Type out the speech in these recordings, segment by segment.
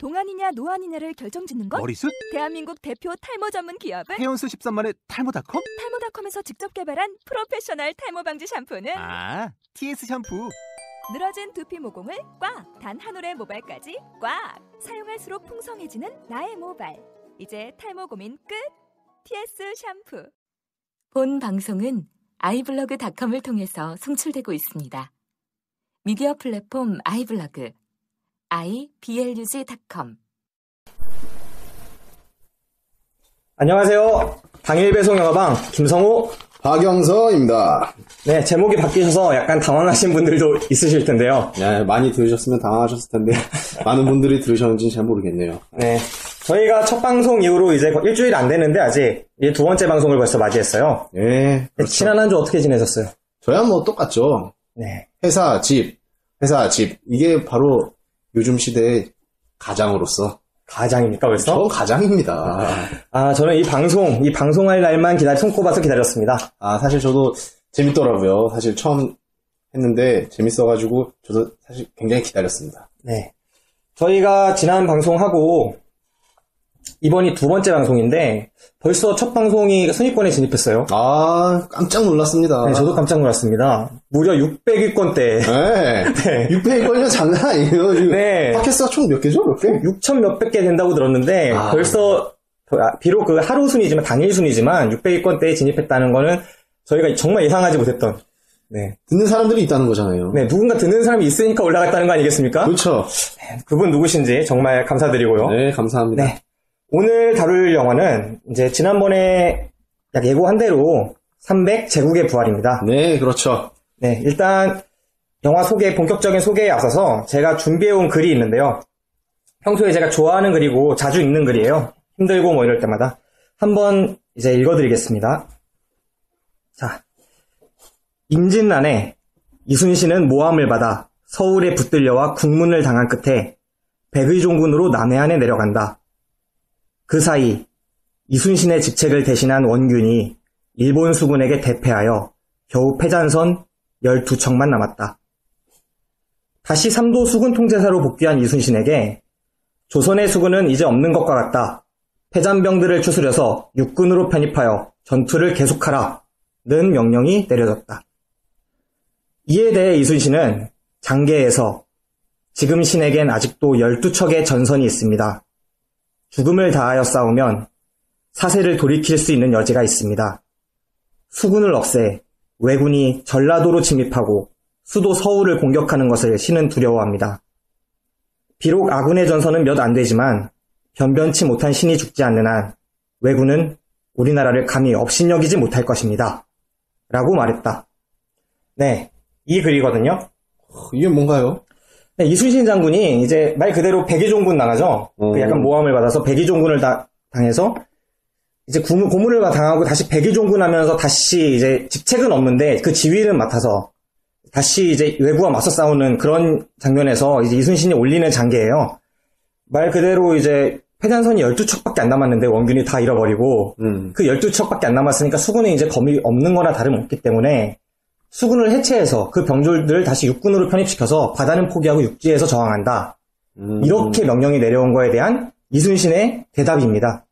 동안이냐 노안이냐를 결정짓는 것? 머리숱? 대한민국 대표 탈모 전문 기업은? 해온수 13만의 탈모닷컴? 탈모닷컴에서 직접 개발한 프로페셔널 탈모 방지 샴푸는? TS 샴푸. 늘어진 두피 모공을 꽉! 단 한 올의 모발까지 꽉! 사용할수록 풍성해지는 나의 모발. 이제 탈모 고민 끝! TS 샴푸. 본 방송은 아이블로그닷컴을 통해서 송출되고 있습니다. 미디어 플랫폼 아이블로그 iblog.com. 안녕하세요. 당일 배송 영화방 김성호, 박영서입니다. 네, 제목이 바뀌셔서 약간 당황하신 분들도 있으실 텐데요. 네, 많이 들으셨으면 당황하셨을 텐데 많은 분들이 들으셨는지는 잘 모르겠네요. 네, 저희가 첫 방송 이후로 이제 일주일 안 됐는데 아직 이제 두 번째 방송을 벌써 맞이했어요. 네, 그렇죠. 지난 한 주 어떻게 지내셨어요? 저야 뭐 똑같죠. 네, 회사, 집. 이게 바로 요즘 시대의 가장으로서. 가장입니까 벌써? 저 가장입니다. 저는 이 방송할 날만 손꼽아서 기다렸습니다. 사실 저도 재밌더라고요. 사실 처음 했는데 재밌어가지고 저도 사실 굉장히 기다렸습니다. 네, 저희가 지난 방송하고 이번이 두 번째 방송인데 벌써 첫 방송이 순위권에 진입했어요. 깜짝 놀랐습니다. 네, 저도 깜짝 놀랐습니다. 무려 600위권대. 네. 네. 600위권이면 장난 아니에요. 네. 팟캐스트가 총 몇 개죠? 몇 개? 6천 몇백 개 된다고 들었는데 벌써 비록 그 하루 순위지만 당일 순위지만 600위권대에 진입했다는 거는 저희가 정말 예상하지 못했던. 네. 듣는 사람들이 있다는 거잖아요. 네, 누군가 듣는 사람이 있으니까 올라갔다는 거 아니겠습니까? 그렇죠. 네, 그분 누구신지 정말 감사드리고요. 네, 감사합니다. 네. 오늘 다룰 영화는 이제 지난번에 약 예고한 대로 300 제국의 부활입니다. 네, 그렇죠. 네, 일단 영화 본격적인 소개에 앞서서 제가 준비해온 글이 있는데요. 평소에 제가 좋아하는 글이고 자주 읽는 글이에요. 힘들고 뭐 이럴 때마다. 한번 이제 읽어드리겠습니다. 자, 임진란에 이순신은 모함을 받아 서울에 붙들려와 국문을 당한 끝에 백의종군으로 남해안에 내려간다. 그 사이 이순신의 직책을 대신한 원균이 일본 수군에게 대패하여 겨우 패잔선 12척만 남았다. 다시 삼도 수군 통제사로 복귀한 이순신에게 조선의 수군은 이제 없는 것과 같다. 패잔병들을 추스려서 육군으로 편입하여 전투를 계속하라. 는 명령이 내려졌다. 이에 대해 이순신은 장계에서 지금 신에겐 아직도 12척의 전선이 있습니다. 죽음을 다하여 싸우면 사세를 돌이킬 수 있는 여지가 있습니다. 수군을 없애 왜군이 전라도로 침입하고 수도 서울을 공격하는 것을 신은 두려워합니다. 비록 아군의 전선은 몇 안 되지만 변변치 못한 신이 죽지 않는 한 왜군은 우리나라를 감히 업신여기지 못할 것입니다. 라고 말했다. 네, 이 글이거든요. 이게 뭔가요? 네, 이순신 장군이 이제 말 그대로 백의종군 나가죠. 그 약간 모함을 받아서 백의종군을 당해서 이제 고문을 당하고 다시 백의종군 하면서 다시 이제 직책은 없는데 그 지위를 맡아서 다시 이제 왜구와 맞서 싸우는 그런 장면에서 이제 이순신이 올리는 장계예요. 말 그대로 이제 패잔선이 12척밖에 안 남았는데 원균이 다 잃어버리고 그 12척밖에 안 남았으니까 수군에 이제 검이 없는 거나 다름없기 때문에 수군을 해체해서 그 병졸들을 다시 육군으로 편입시켜서 바다는 포기하고 육지에서 저항한다. 이렇게 명령이 내려온 거에 대한 이순신의 대답입니다.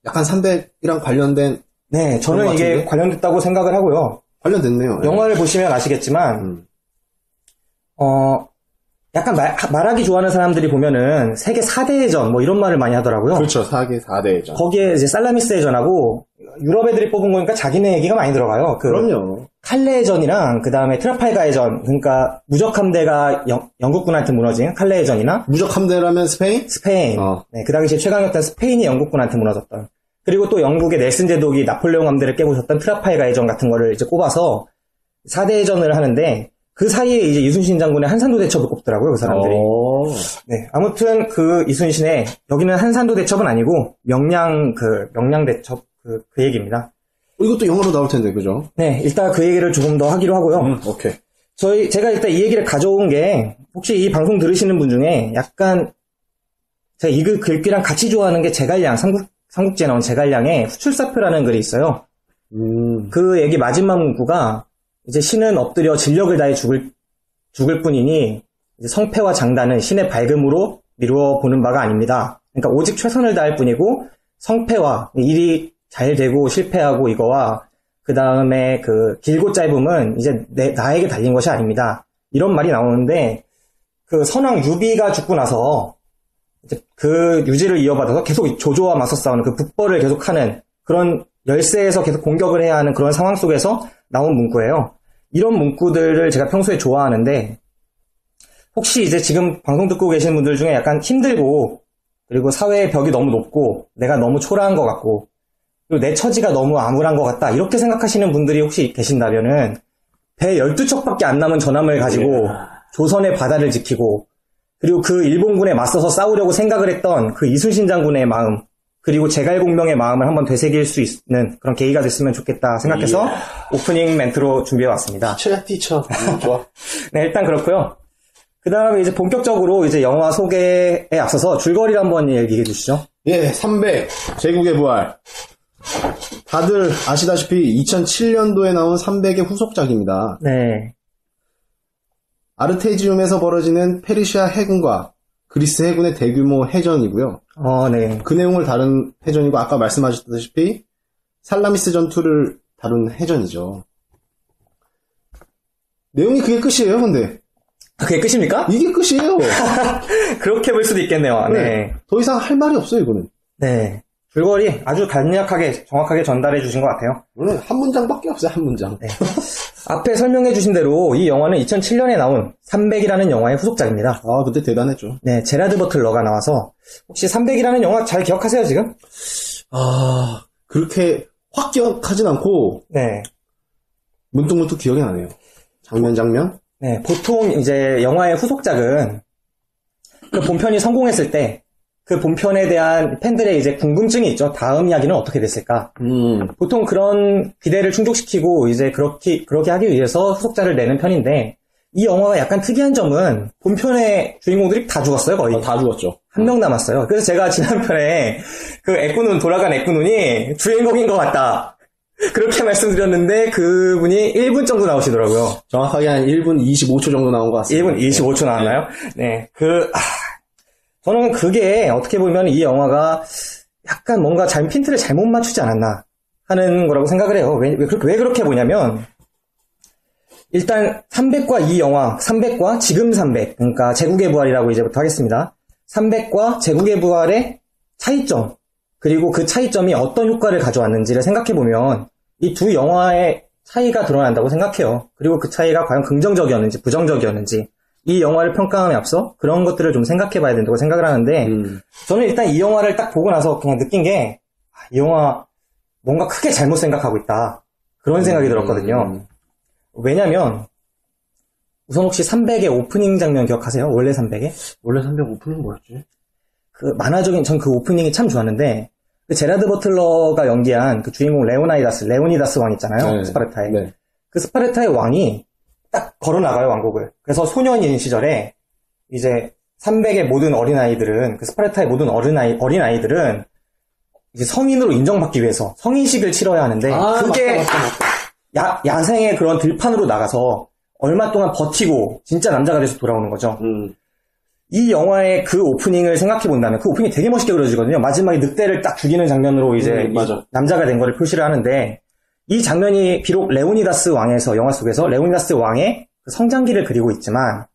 약간 300이랑 관련된. 네, 저는 이게 관련됐다고 생각을 하고요. 관련됐네요. 영화를 보시면 아시겠지만, 약간 말하기 좋아하는 사람들이 보면은 세계 4대 해전 뭐 이런 말을 많이 하더라고요. 그렇죠. 4대 해전. 거기에 이제 살라미스 해전하고 유럽 애들이 뽑은 거니까 자기네 얘기가 많이 들어가요. 그럼요. 칼레 해전이랑 그 다음에 트라팔가 해전, 그러니까 무적함대가 영국군한테 무너진 칼레 해전이나 무적함대라면 스페인? 네, 그 당시에 최강이었던 스페인이 영국군한테 무너졌던. 그리고 또 영국의 넬슨 제독이 나폴레옹 함대를 깨고 있었던 트라팔가 해전 같은 거를 이제 꼽아서 4대 해전을 하는데 그 사이에 이제 이순신 장군의 한산도 대첩을 꼽더라고요, 그 사람들이. 네, 아무튼 그 이순신의 여기는 한산도 대첩은 아니고 명량 대첩 그 얘기입니다. 이것도 영어로 나올 텐데, 그죠? 네, 일단 그 얘기를 조금 더 하기로 하고요. 오케이. 제가 일단 이 얘기를 가져온 게 혹시 이 방송 들으시는 분 중에 약간 제가 이 글귀랑 같이 좋아하는 게 제갈량 삼국지에 나온 제갈량의 후출사표라는 글이 있어요. 그 얘기 마지막 문구가 이제 신은 엎드려 진력을 다해 죽을 뿐이니 이제 성패와 장단은 신의 밝음으로 미루어 보는 바가 아닙니다. 그러니까 오직 최선을 다할 뿐이고 성패와 일이 잘 되고 실패하고 이거와 그 다음에 그 길고 짧음은 이제 나에게 달린 것이 아닙니다. 이런 말이 나오는데 그 선왕 유비가 죽고 나서 이제 그 유지를 이어받아서 계속 조조와 맞서 싸우는 그 북벌을 계속하는 그런 열세에서 계속 공격을 해야 하는 그런 상황 속에서 나온 문구예요. 이런 문구들을 제가 평소에 좋아하는데 혹시 이제 지금 방송 듣고 계신 분들 중에 약간 힘들고 그리고 사회의 벽이 너무 높고 내가 너무 초라한 것 같고 그리고 내 처지가 너무 암울한 것 같다 이렇게 생각하시는 분들이 혹시 계신다면은 배 12척밖에 안 남은 전함을 가지고 조선의 바다를 지키고 그리고 그 일본군에 맞서서 싸우려고 생각을 했던 그 이순신 장군의 마음 그리고 제갈공명의 마음을 한번 되새길 수 있는 그런 계기가 됐으면 좋겠다 생각해서 오프닝 멘트로 준비해왔습니다. 티쳐. 좋아. 네, 일단 그렇고요. 그 다음에 이제 본격적으로 이제 영화 소개에 앞서서 줄거리를 한번 얘기해 주시죠. 예, 300. 제국의 부활. 다들 아시다시피 2007년도에 나온 300의 후속작입니다. 네. 아르테지움에서 벌어지는 페르시아 해군과 그리스 해군의 대규모 해전이고요. 네. 그 내용을 다룬 해전이고 아까 말씀하셨다시피 살라미스 전투를 다룬 해전이죠. 내용이 그게 끝이에요, 근데. 그게 끝입니까? 이게 끝이에요. 그렇게 볼 수도 있겠네요. 네. 더 이상 할 말이 없어요, 이거는. 네. 줄거리 아주 간략하게 정확하게 전달해 주신 것 같아요. 물론 한 문장밖에 없어요, 한 문장. 네. 앞에 설명해 주신 대로 이 영화는 2007년에 나온 300이라는 영화의 후속작입니다. 아, 그때 대단했죠. 네, 제라드 버틀러가 나와서 혹시 300이라는 영화 잘 기억하세요, 지금? 아, 그렇게 확 기억하진 않고 네. 문득문득 기억이 나네요. 장면? 네, 보통 이제 영화의 후속작은 그 본편이 성공했을 때 그 본편에 대한 팬들의 이제 궁금증이 있죠. 다음 이야기는 어떻게 됐을까? 보통 그런 기대를 충족시키고 이제 그렇게 하기 위해서 후속작을 내는 편인데 이 영화가 약간 특이한 점은 본편의 주인공들이 다 죽었어요, 거의. 다 죽었죠. 한 명 남았어요. 그래서 제가 지난 편에 그 돌아간 애꾸눈이 주인공인 것 같다. 그렇게 말씀드렸는데 그분이 1분 정도 나오시더라고요. 정확하게 한 1분 25초 정도 나온 것 같습니다. 1분 25초 나왔나요? 네. 저는 그게 어떻게 보면 이 영화가 약간 뭔가 핀트를 잘못 맞추지 않았나 하는 거라고 생각을 해요. 왜 그렇게 보냐면 일단 300과 이 영화, 300과 지금 300, 그러니까 제국의 부활이라고 이제부터 하겠습니다. 300과 제국의 부활의 차이점, 그리고 그 차이점이 어떤 효과를 가져왔는지를 생각해보면 이 두 영화의 차이가 드러난다고 생각해요. 그리고 그 차이가 과연 긍정적이었는지 부정적이었는지 이 영화를 평가함에 앞서 그런 것들을 좀 생각해봐야 된다고 생각을 하는데 저는 일단 이 영화를 딱 보고 나서 그냥 느낀 게 이 영화 뭔가 크게 잘못 생각하고 있다. 그런 생각이 들었거든요. 왜냐면 우선 혹시 300의 오프닝 장면 기억하세요? 원래 300의? 원래 300 오프닝 뭐였지? 그 만화적인 전 그 오프닝이 참 좋았는데 그 제라드 버틀러가 연기한 그 주인공 레오니다스 왕 있잖아요. 네. 스파르타의. 네. 그 스파르타의 왕이 딱 걸어나가요, 왕국을. 그래서 소년인 시절에 이제 300의 모든 어린아이들은 그 스파르타의 모든 어린아이들은 이제 성인으로 인정받기 위해서 성인식을 치러야 하는데 그게 맞다. 야생의 그런 들판으로 나가서 얼마 동안 버티고 진짜 남자가 돼서 돌아오는 거죠. 이 영화의 그 오프닝을 생각해본다면 그 오프닝이 되게 멋있게 그려지거든요. 마지막에 늑대를 딱 죽이는 장면으로 이제 맞아. 남자가 된 거를 표시를 하는데 이 장면이 비록 레오니다스 왕에서 영화 속에서 레오니다스 왕의 그 성장기를 그리고 있지만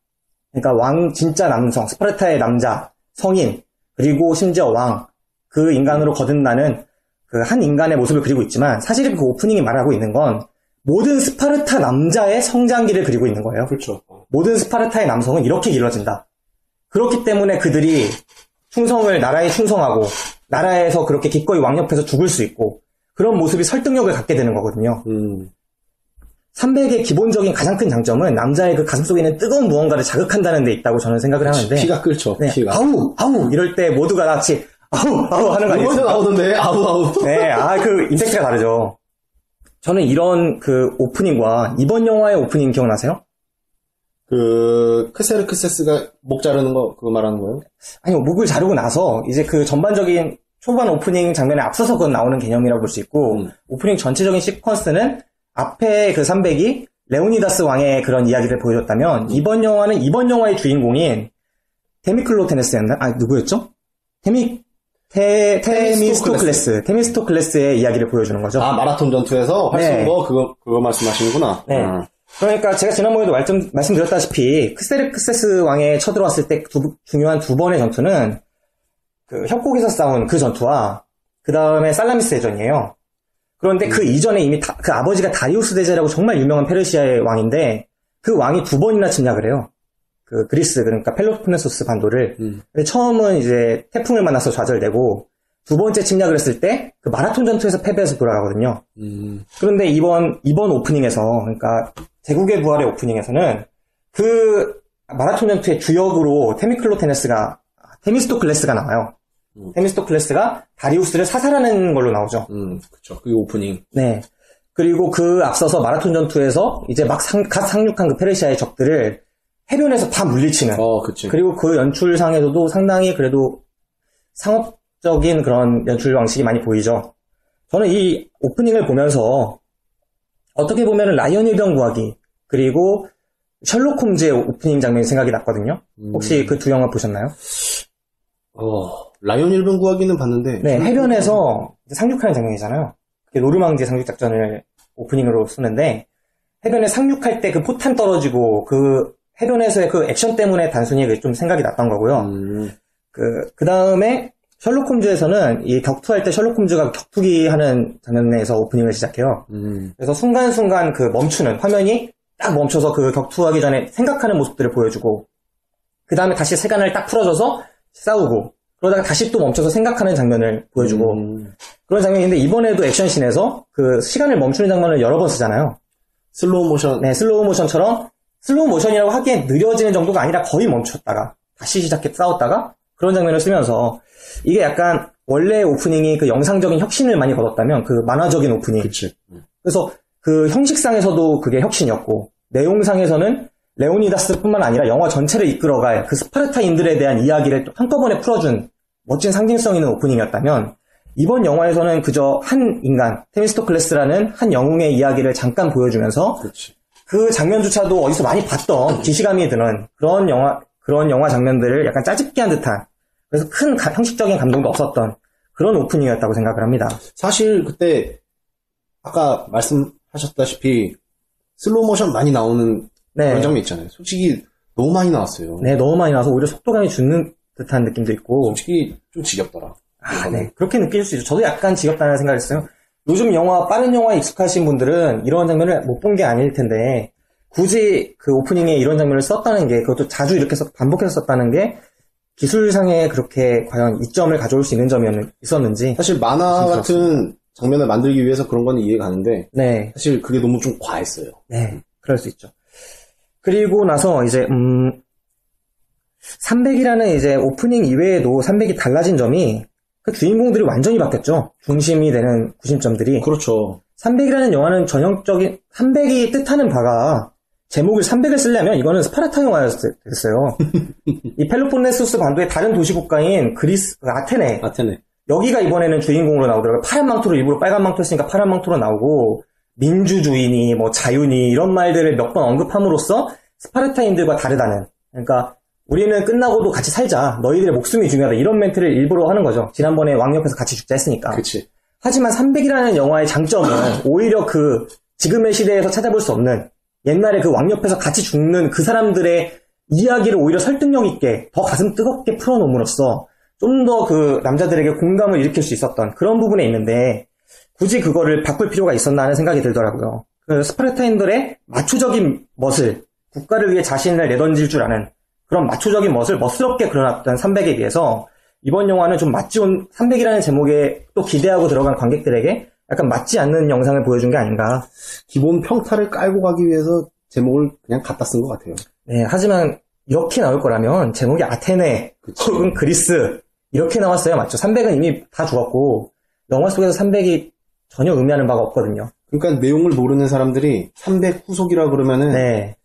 그러니까 진짜 남성, 스파르타의 남자, 성인, 그리고 심지어 왕, 그 인간으로 거듭나는 그 한 인간의 모습을 그리고 있지만 사실은 그 오프닝이 말하고 있는 건 모든 스파르타 남자의 성장기를 그리고 있는 거예요. 그렇죠. 모든 스파르타의 남성은 이렇게 길러진다. 그렇기 때문에 그들이 나라에 충성하고 나라에서 그렇게 기꺼이 왕 옆에서 죽을 수 있고 그런 모습이 설득력을 갖게 되는 거거든요. 300의 기본적인 가장 큰 장점은 남자의 그 가슴 속에 있는 뜨거운 무언가를 자극한다는 데 있다고 저는 생각을 하는데 피가 끓죠. 네, 피가. 아우 이럴 때 모두가 같이 아우 하는 거 아니에요? 먼저 나오던데 아우. 네, 그 임팩트가 다르죠. 저는 이런 그 오프닝과 이번 영화의 오프닝 기억나세요? 그 크세르크세스가 목 자르는 거 그거 말하는 거예요? 아니요, 목을 자르고 나서 이제 그 전반적인 초반 오프닝 장면에 앞서서 그건 나오는 개념이라고 볼 수 있고 오프닝 전체적인 시퀀스는 앞에 그 300이 레오니다스 왕의 그런 이야기를 보여줬다면 이번 영화는 이번 영화의 주인공인 데미클로테네스였나? 누구였죠? 테미스토클레스의 이야기를 보여주는 거죠. 마라톤 전투에서 활쏘는 거, 그거 말씀하시는구나. 네. 그러니까 제가 지난번에도 말씀드렸다시피, 크세르크세스 왕에 쳐들어왔을 때 중요한 두 번의 전투는, 그 협곡에서 싸운 그 전투와, 그 다음에 살라미스 대전이에요. 그런데 그 이전에 이미 그 아버지가 다리우스 대제라고 정말 유명한 페르시아의 왕인데, 그 왕이 두 번이나 침략을 해요. 그 그리스, 그러니까 펠로폰네소스 반도를. 근데 처음은 이제 태풍을 만나서 좌절되고, 두 번째 침략을 했을 때 그 마라톤 전투에서 패배해서 돌아가거든요. 그런데 이번 오프닝에서, 그러니까 제국의 부활의 오프닝에서는 그 마라톤 전투의 주역으로 테미스토클레스가 나와요. 테미스토클레스가 다리우스를 사살하는 걸로 나오죠. 그쵸. 그게 오프닝. 네. 그리고 그 앞서서 마라톤 전투에서 이제 갓 상륙한 그 페르시아의 적들을 해변에서 다 물리치는. 그치. 그리고 그 연출상에서도 상당히 그래도 상업적인 그런 연출 방식이 많이 보이죠. 저는 이 오프닝을 보면서 어떻게 보면은 라이언 일병 구하기 그리고 셜록 홈즈의 오프닝 장면이 생각이 났거든요. 혹시 그 두 영화 보셨나요? 라이언 일병 구하기는 봤는데. 네, 해변에서 상륙하는 장면이잖아요. 노르망디 상륙 작전을 오프닝으로 쓰는데 해변에 상륙할 때 그 포탄 떨어지고 그 해변에서의 그 액션 때문에 단순히 좀 생각이 났던 거고요. 그 다음에 셜록 홈즈에서는 이 격투할 때 셜록 홈즈가 격투기 하는 장면에서 오프닝을 시작해요. 그래서 순간순간 그 멈추는 화면이 딱 멈춰서 그 격투하기 전에 생각하는 모습들을 보여주고 그 다음에 다시 세간을 딱 풀어줘서 싸우고 그러다가 다시 또 멈춰서 생각하는 장면을 보여주고 그런 장면인데 이번에도 액션씬에서 그 시간을 멈추는 장면을 여러 번 쓰잖아요. 슬로우 모션. 네, 슬로우 모션처럼 슬로우 모션이라고 하기엔 느려지는 정도가 아니라 거의 멈췄다가 다시 시작해 싸웠다가 그런 장면을 쓰면서 이게 약간 원래 오프닝이 그 영상적인 혁신을 많이 거뒀다면 그 만화적인 오프닝. 그치. 그래서 그 형식상에서도 그게 혁신이었고 내용상에서는 레오니다스뿐만 아니라 영화 전체를 이끌어갈 그 스파르타인들에 대한 이야기를 한꺼번에 풀어준 멋진 상징성 있는 오프닝이었다면 이번 영화에서는 그저 한 인간, 테미스토클레스라는 한 영웅의 이야기를 잠깐 보여주면서 그치. 그 장면조차도 어디서 많이 봤던 기시감이 드는 그런 영화 장면들을 약간 짜집게 한 듯한 그래서 큰 형식적인 감동도 없었던 그런 오프닝이었다고 생각을 합니다. 사실 그때 아까 말씀하셨다시피 슬로우 모션 많이 나오는 그런 장면 있잖아요. 솔직히 너무 많이 나왔어요. 네, 너무 많이 나와서 오히려 속도감이 죽는 듯한 느낌도 있고. 솔직히 좀 지겹더라. 네. 그렇게 느낄 수 있죠. 저도 약간 지겹다는 생각을 했어요. 요즘 빠른 영화에 익숙하신 분들은 이런 장면을 못 본 게 아닐 텐데, 굳이 그 오프닝에 이런 장면을 썼다는 게, 그것도 자주 이렇게 반복해서 썼다는 게, 기술상에 그렇게 과연 이점을 가져올 수 있는 점이 있었는지. 사실 만화 같은 장면을 만들기 위해서 그런 건 이해가 가는데, 네. 사실 그게 너무 좀 과했어요. 네. 그럴 수 있죠. 그리고 나서 이제, 300이라는 이제 오프닝 이외에도 300이 달라진 점이 그 주인공들이 완전히 바뀌었죠. 중심이 되는 구심점들이. 그렇죠. 300이라는 영화는 전형적인 300이 뜻하는 바가 제목을 300을 쓰려면 이거는 스파르타 영화였어요. 이 펠로폰네소스 반도의 다른 도시국가인 그리스, 아테네. 여기가 이번에는 주인공으로 나오더라고요. 파란 망토로 일부러 빨간 망토 했으니까 파란 망토로 나오고 민주주의니 뭐 자유니 이런 말들을 몇 번 언급함으로써 스파르타인들과 다르다는 그러니까 우리는 끝나고도 같이 살자. 너희들의 목숨이 중요하다. 이런 멘트를 일부러 하는 거죠. 지난번에 왕 옆에서 같이 죽자 했으니까. 그치. 하지만 300이라는 영화의 장점은 오히려 그 지금의 시대에서 찾아볼 수 없는 옛날에 그 왕 옆에서 같이 죽는 그 사람들의 이야기를 오히려 설득력 있게 더 가슴 뜨겁게 풀어놓음으로써 좀 더 그 남자들에게 공감을 일으킬 수 있었던 그런 부분에 있는데 굳이 그거를 바꿀 필요가 있었나 하는 생각이 들더라고요. 그 스파르타인들의 마초적인 멋을 국가를 위해 자신을 내던질 줄 아는 그런 마초적인 멋을 멋스럽게 그려놨던 300에 비해서 이번 영화는 좀 맞지 300이라는 제목에 또 기대하고 들어간 관객들에게 약간 맞지 않는 영상을 보여준 게 아닌가. 기본 평타를 깔고 가기 위해서 제목을 그냥 갖다 쓴 것 같아요. 네, 하지만 이렇게 나올 거라면 제목이 아테네 혹은 그리스 이렇게 나왔어야 맞죠. 300은 이미 다 죽었고 영화 속에서 300이 전혀 의미하는 바가 없거든요. 그러니까 내용을 모르는 사람들이 300 후속이라 그러면은 네.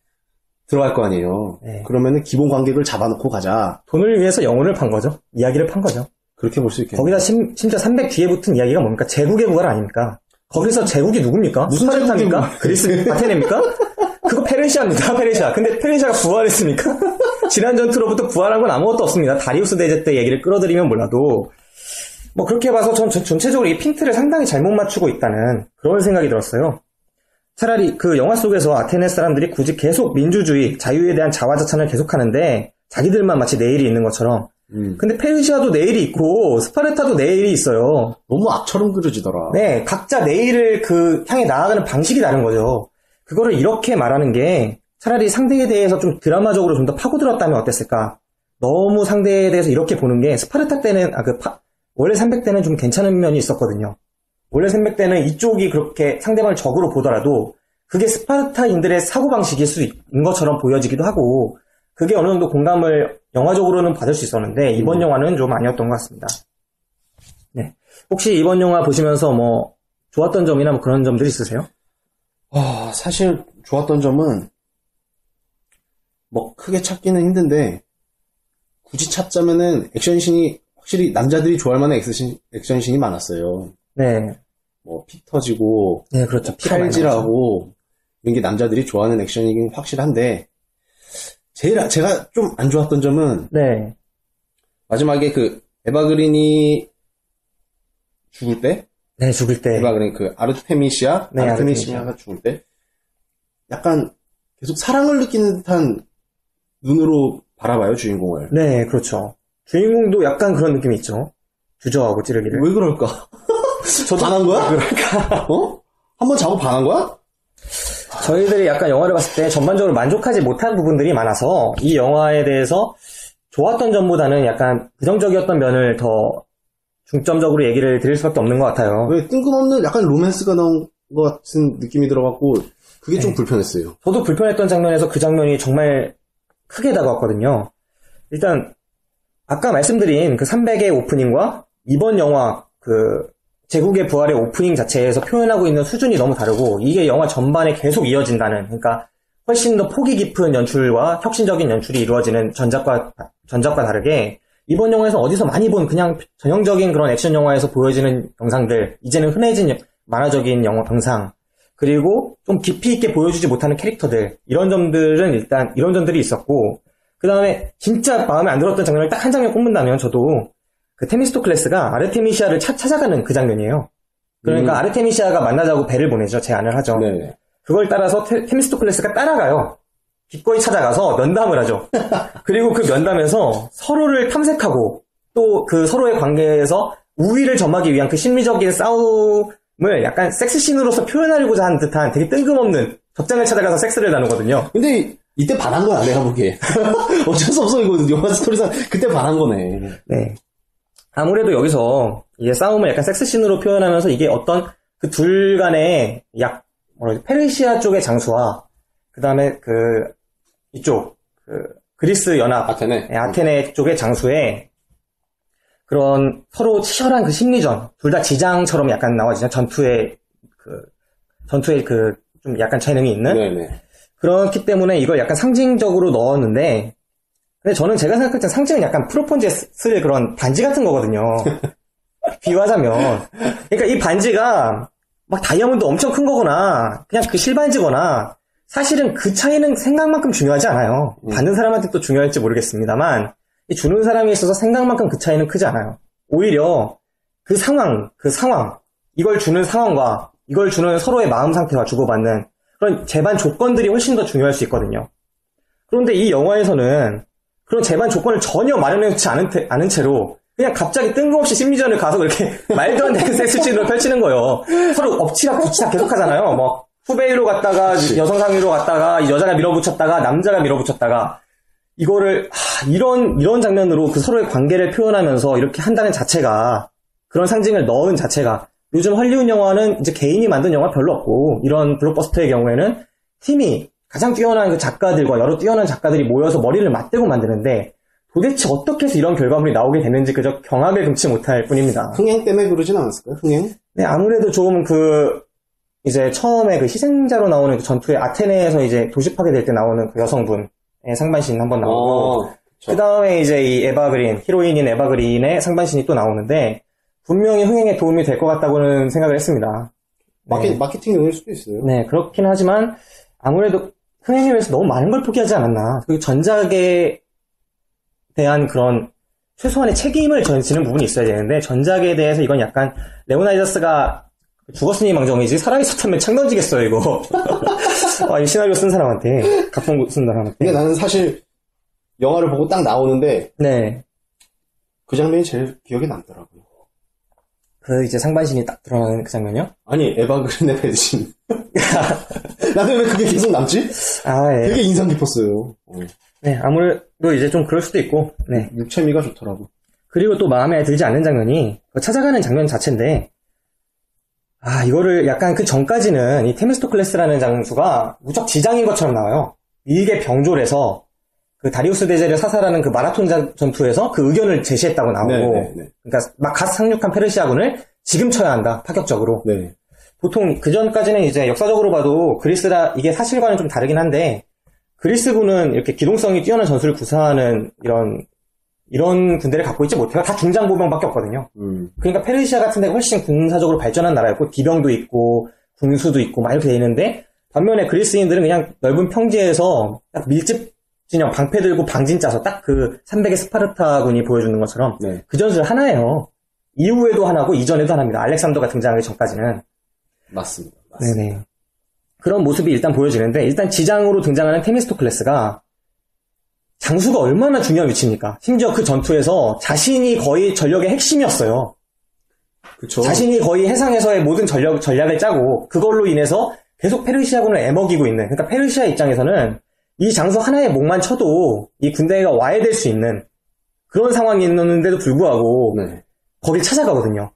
들어갈 거 아니에요. 네. 그러면은 기본 관객을 잡아놓고 가자. 돈을 위해서 영혼을 판 거죠. 이야기를 판 거죠. 그렇게 볼 수 있겠네요. 거기다 심지어 300 뒤에 붙은 이야기가 뭡니까? 제국의 부활 아닙니까? 거기서 제국이 누굽니까? 무슨 스파르타입니까? 그리스 아테네입니까? 그거 페르시아입니다. 페르시아. 근데 페르시아가 부활했습니까? 지난 전투로부터 부활한 건 아무것도 없습니다. 다리우스 대제 때 얘기를 끌어들이면 몰라도 뭐 그렇게 봐서 전 전체적으로 이 핀트를 상당히 잘못 맞추고 있다는 그런 생각이 들었어요. 차라리 그 영화 속에서 아테네 사람들이 굳이 계속 민주주의, 자유에 대한 자화자찬을 계속하는데 자기들만 마치 내일이 있는 것처럼 근데 페르시아도 내일이 있고 스파르타도 내일이 있어요. 너무 악처럼 그려지더라. 네, 각자 내일을 그 향해 나아가는 방식이 다른 거죠. 그거를 이렇게 말하는 게 차라리 상대에 대해서 좀 드라마적으로 좀 더 파고들었다면 어땠을까? 너무 상대에 대해서 이렇게 보는 게 스파르타 때는 원래 300대는 좀 괜찮은 면이 있었거든요. 원래 300대는 이쪽이 그렇게 상대방을 적으로 보더라도 그게 스파르타인들의 사고방식일 수 있는 것처럼 보여지기도 하고 그게 어느 정도 공감을 영화적으로는 받을 수 있었는데 이번 영화는 좀 아니었던 것 같습니다. 네. 혹시 이번 영화 보시면서 뭐 좋았던 점이나 뭐 그런 점들 있으세요? 사실 좋았던 점은 뭐 크게 찾기는 힘든데 굳이 찾자면은 액션씬이 확실히 남자들이 좋아할 만한 액션씬이 많았어요. 네. 뭐 피 터지고 네, 그렇죠. 칼질하고 이런 게 남자들이 좋아하는 액션이긴 확실한데 제가 좀 안 좋았던 점은 네. 마지막에 그 에바 그린이 죽을 때? 네, 죽을 때. 에바 그린 그 아르테미시아가 죽을 때 약간 계속 사랑을 느끼는 듯한 눈으로 바라봐요, 주인공을. 네, 그렇죠. 주인공도 약간 그런 느낌이 있죠. 주저하고 찌르기를. 왜 그럴까? 저도 반한 거야? 그럴까? 한번 자고 반한 거야? 저희들이 약간 영화를 봤을 때 전반적으로 만족하지 못한 부분들이 많아서 이 영화에 대해서 좋았던 점보다는 약간 부정적이었던 면을 더 중점적으로 얘기를 드릴 수밖에 없는 것 같아요. 왜 뜬금없는 약간 로맨스가 나온 것 같은 느낌이 들어갖고 그게 좀 불편했어요. 저도 불편했던 장면에서 그 장면이 정말 크게 다가왔거든요. 일단 아까 말씀드린 그 300의 오프닝과 이번 영화 그 제국의 부활의 오프닝 자체에서 표현하고 있는 수준이 너무 다르고 이게 영화 전반에 계속 이어진다는 그러니까 훨씬 더 폭이 깊은 연출과 혁신적인 연출이 이루어지는 전작과 다르게 이번 영화에서 어디서 많이 본 그냥 전형적인 그런 액션 영화에서 보여지는 영상들 이제는 흔해진 만화적인 영상 그리고 좀 깊이 있게 보여주지 못하는 캐릭터들 이런 점들은 일단 이런 점들이 있었고 그 다음에 진짜 마음에 안 들었던 장면을 딱 한 장면 꼽는다면 저도 그 테미스토클레스가 아르테미시아를 찾아가는 그 장면이에요. 그러니까 아르테미시아가 만나자고 배를 보내죠. 제안을 하죠. 네. 그걸 따라서 테미스토클레스가 따라가요. 기꺼이 찾아가서 면담을 하죠. 그리고 그 면담에서 서로를 탐색하고 또 그 서로의 관계에서 우위를 점하기 위한 그 심리적인 싸움을 약간 섹스씬으로서 표현하려고자 하는 듯한 되게 뜬금없는 적장을 찾아가서 섹스를 나누거든요. 근데 이때 반한 거야, 내가 보기에. 어쩔 수 없어, 이거 영화 스토리상 그때 반한 거네. 네. 아무래도 여기서 이게 싸움을 약간 섹스씬으로 표현하면서 이게 어떤 그 둘 간의 페르시아 쪽의 장수와 그 다음에 그 이쪽 그 그리스 연합 아테네 쪽의 장수의 그런 서로 치열한 그 심리전 둘 다 지장처럼 약간 나와지죠. 전투에 그 좀 약간 재능이 있는 네네. 그렇기 때문에 이걸 약간 상징적으로 넣었는데 근데 저는 제가 생각할 때 상징은 약간 프로포즈에 쓸 그런 반지 같은 거거든요. 비유하자면. 그러니까 이 반지가 막 다이아몬드 엄청 큰 거거나 그냥 그 실반지거나 사실은 그 차이는 생각만큼 중요하지 않아요. 받는 사람한테 또 중요할지 모르겠습니다만 이 주는 사람에 있어서 생각만큼 그 차이는 크지 않아요. 오히려 그 상황 이걸 주는 상황과 이걸 주는 서로의 마음 상태와 주고받는 그런 제반 조건들이 훨씬 더 중요할 수 있거든요. 그런데 이 영화에서는 그런 제반 조건을 전혀 마련해놓지 않은 채로 그냥 갑자기 뜬금없이 심리전을 가서 그렇게 말도 안 되는 섹스씬으로 펼치는 거예요. 서로 엎치락 뒤치락 계속 하잖아요. 뭐 후배위로 갔다가 여성 상위로 갔다가 여자가 밀어붙였다가 남자가 밀어붙였다가 이거를 이런 장면으로 그 서로의 관계를 표현하면서 이렇게 한다는 자체가 그런 상징을 넣은 자체가 요즘 헐리우드 영화는 이제 개인이 만든 영화 별로 없고 이런 블록버스터의 경우에는 팀이 가장 뛰어난 그 작가들과 여러 뛰어난 작가들이 모여서 머리를 맞대고 만드는데 도대체 어떻게 해서 이런 결과물이 나오게 되는지 그저 경악을 금치 못할 뿐입니다. 흥행 때문에 그러진 않았을까요? 흥행? 네, 아무래도 좀 이제 처음에 그 희생자로 나오는 그 전투에 아테네에서 이제 도집하게 될 때 나오는 그 여성분의 상반신 한번 나오고 그 다음에 이제 이 히로인인 에바 그린의 상반신이 또 나오는데 분명히 흥행에 도움이 될 것 같다고는 생각을 했습니다. 네. 마케팅 용일 수도 있어요. 네, 그렇긴 하지만 아무래도 흥행을 위해서 너무 많은 걸 포기하지 않았나. 그리고 전작의 대한 그런 최소한의 책임을 지는 부분이 있어야 되는데 전작에 대해서 이건 약간 레오나이더스가 죽었으니 망정이지 살아있었다면 창 던지겠어요 이거. 이 시나리오 쓴 사람한테 각본 쓴 사람한테. 근데 나는 사실 영화를 보고 딱 나오는데 네. 그 장면이 제일 기억에 남더라고요. 그 이제 상반신이 딱 드러나는 그 장면이요? 아니 에바 그린의 배신. 나는 왜 그게 계속 남지? 예. 되게 인상 깊었어요. 네, 아무래도 이제 좀 그럴 수도 있고, 네. 육체미가 좋더라고. 그리고 또 마음에 들지 않는 장면이, 찾아가는 장면 자체인데, 이거를 약간 그 전까지는 이 테미스토클레스라는 장수가 무척 지장인 것처럼 나와요. 이게 병졸에서 그 다리우스 대제를 사살하는 그 마라톤 전투에서 그 의견을 제시했다고 나오고, 네네네. 그러니까 막 갓 상륙한 페르시아군을 지금 쳐야 한다, 파격적으로. 네. 보통 그 전까지는 이제 역사적으로 봐도 그리스라, 이게 사실과는 좀 다르긴 한데, 그리스군은 이렇게 기동성이 뛰어난 전술을 구사하는 이런 군대를 갖고 있지 못해요. 다 중장보병밖에 없거든요. 그러니까 페르시아 같은 데가 훨씬 군사적으로 발전한 나라였고, 기병도 있고, 군수도 있고, 막 이렇게 돼 있는데, 반면에 그리스인들은 그냥 넓은 평지에서 딱 밀집 진영, 방패 들고 방진 짜서 딱 그 300의 스파르타군이 보여주는 것처럼, 네. 그 전술 하나예요. 이후에도 하나고, 이전에도 하나입니다. 알렉산더가 등장하기 전까지는. 맞습니다. 네네. 그런 모습이 일단 보여지는데, 일단 지장으로 등장하는 테미스토클레스가 장수가 얼마나 중요한 위치입니까? 심지어 그 전투에서 자신이 거의 전력의 핵심이었어요. 그쵸. 자신이 거의 해상에서의 모든 전략을 짜고, 그걸로 인해서 계속 페르시아군을 애먹이고 있는, 그러니까 페르시아 입장에서는 이 장수 하나의 목만 쳐도 이 군대가 와해될 수 있는 그런 상황이 있는데도 불구하고, 네. 거길 찾아가거든요.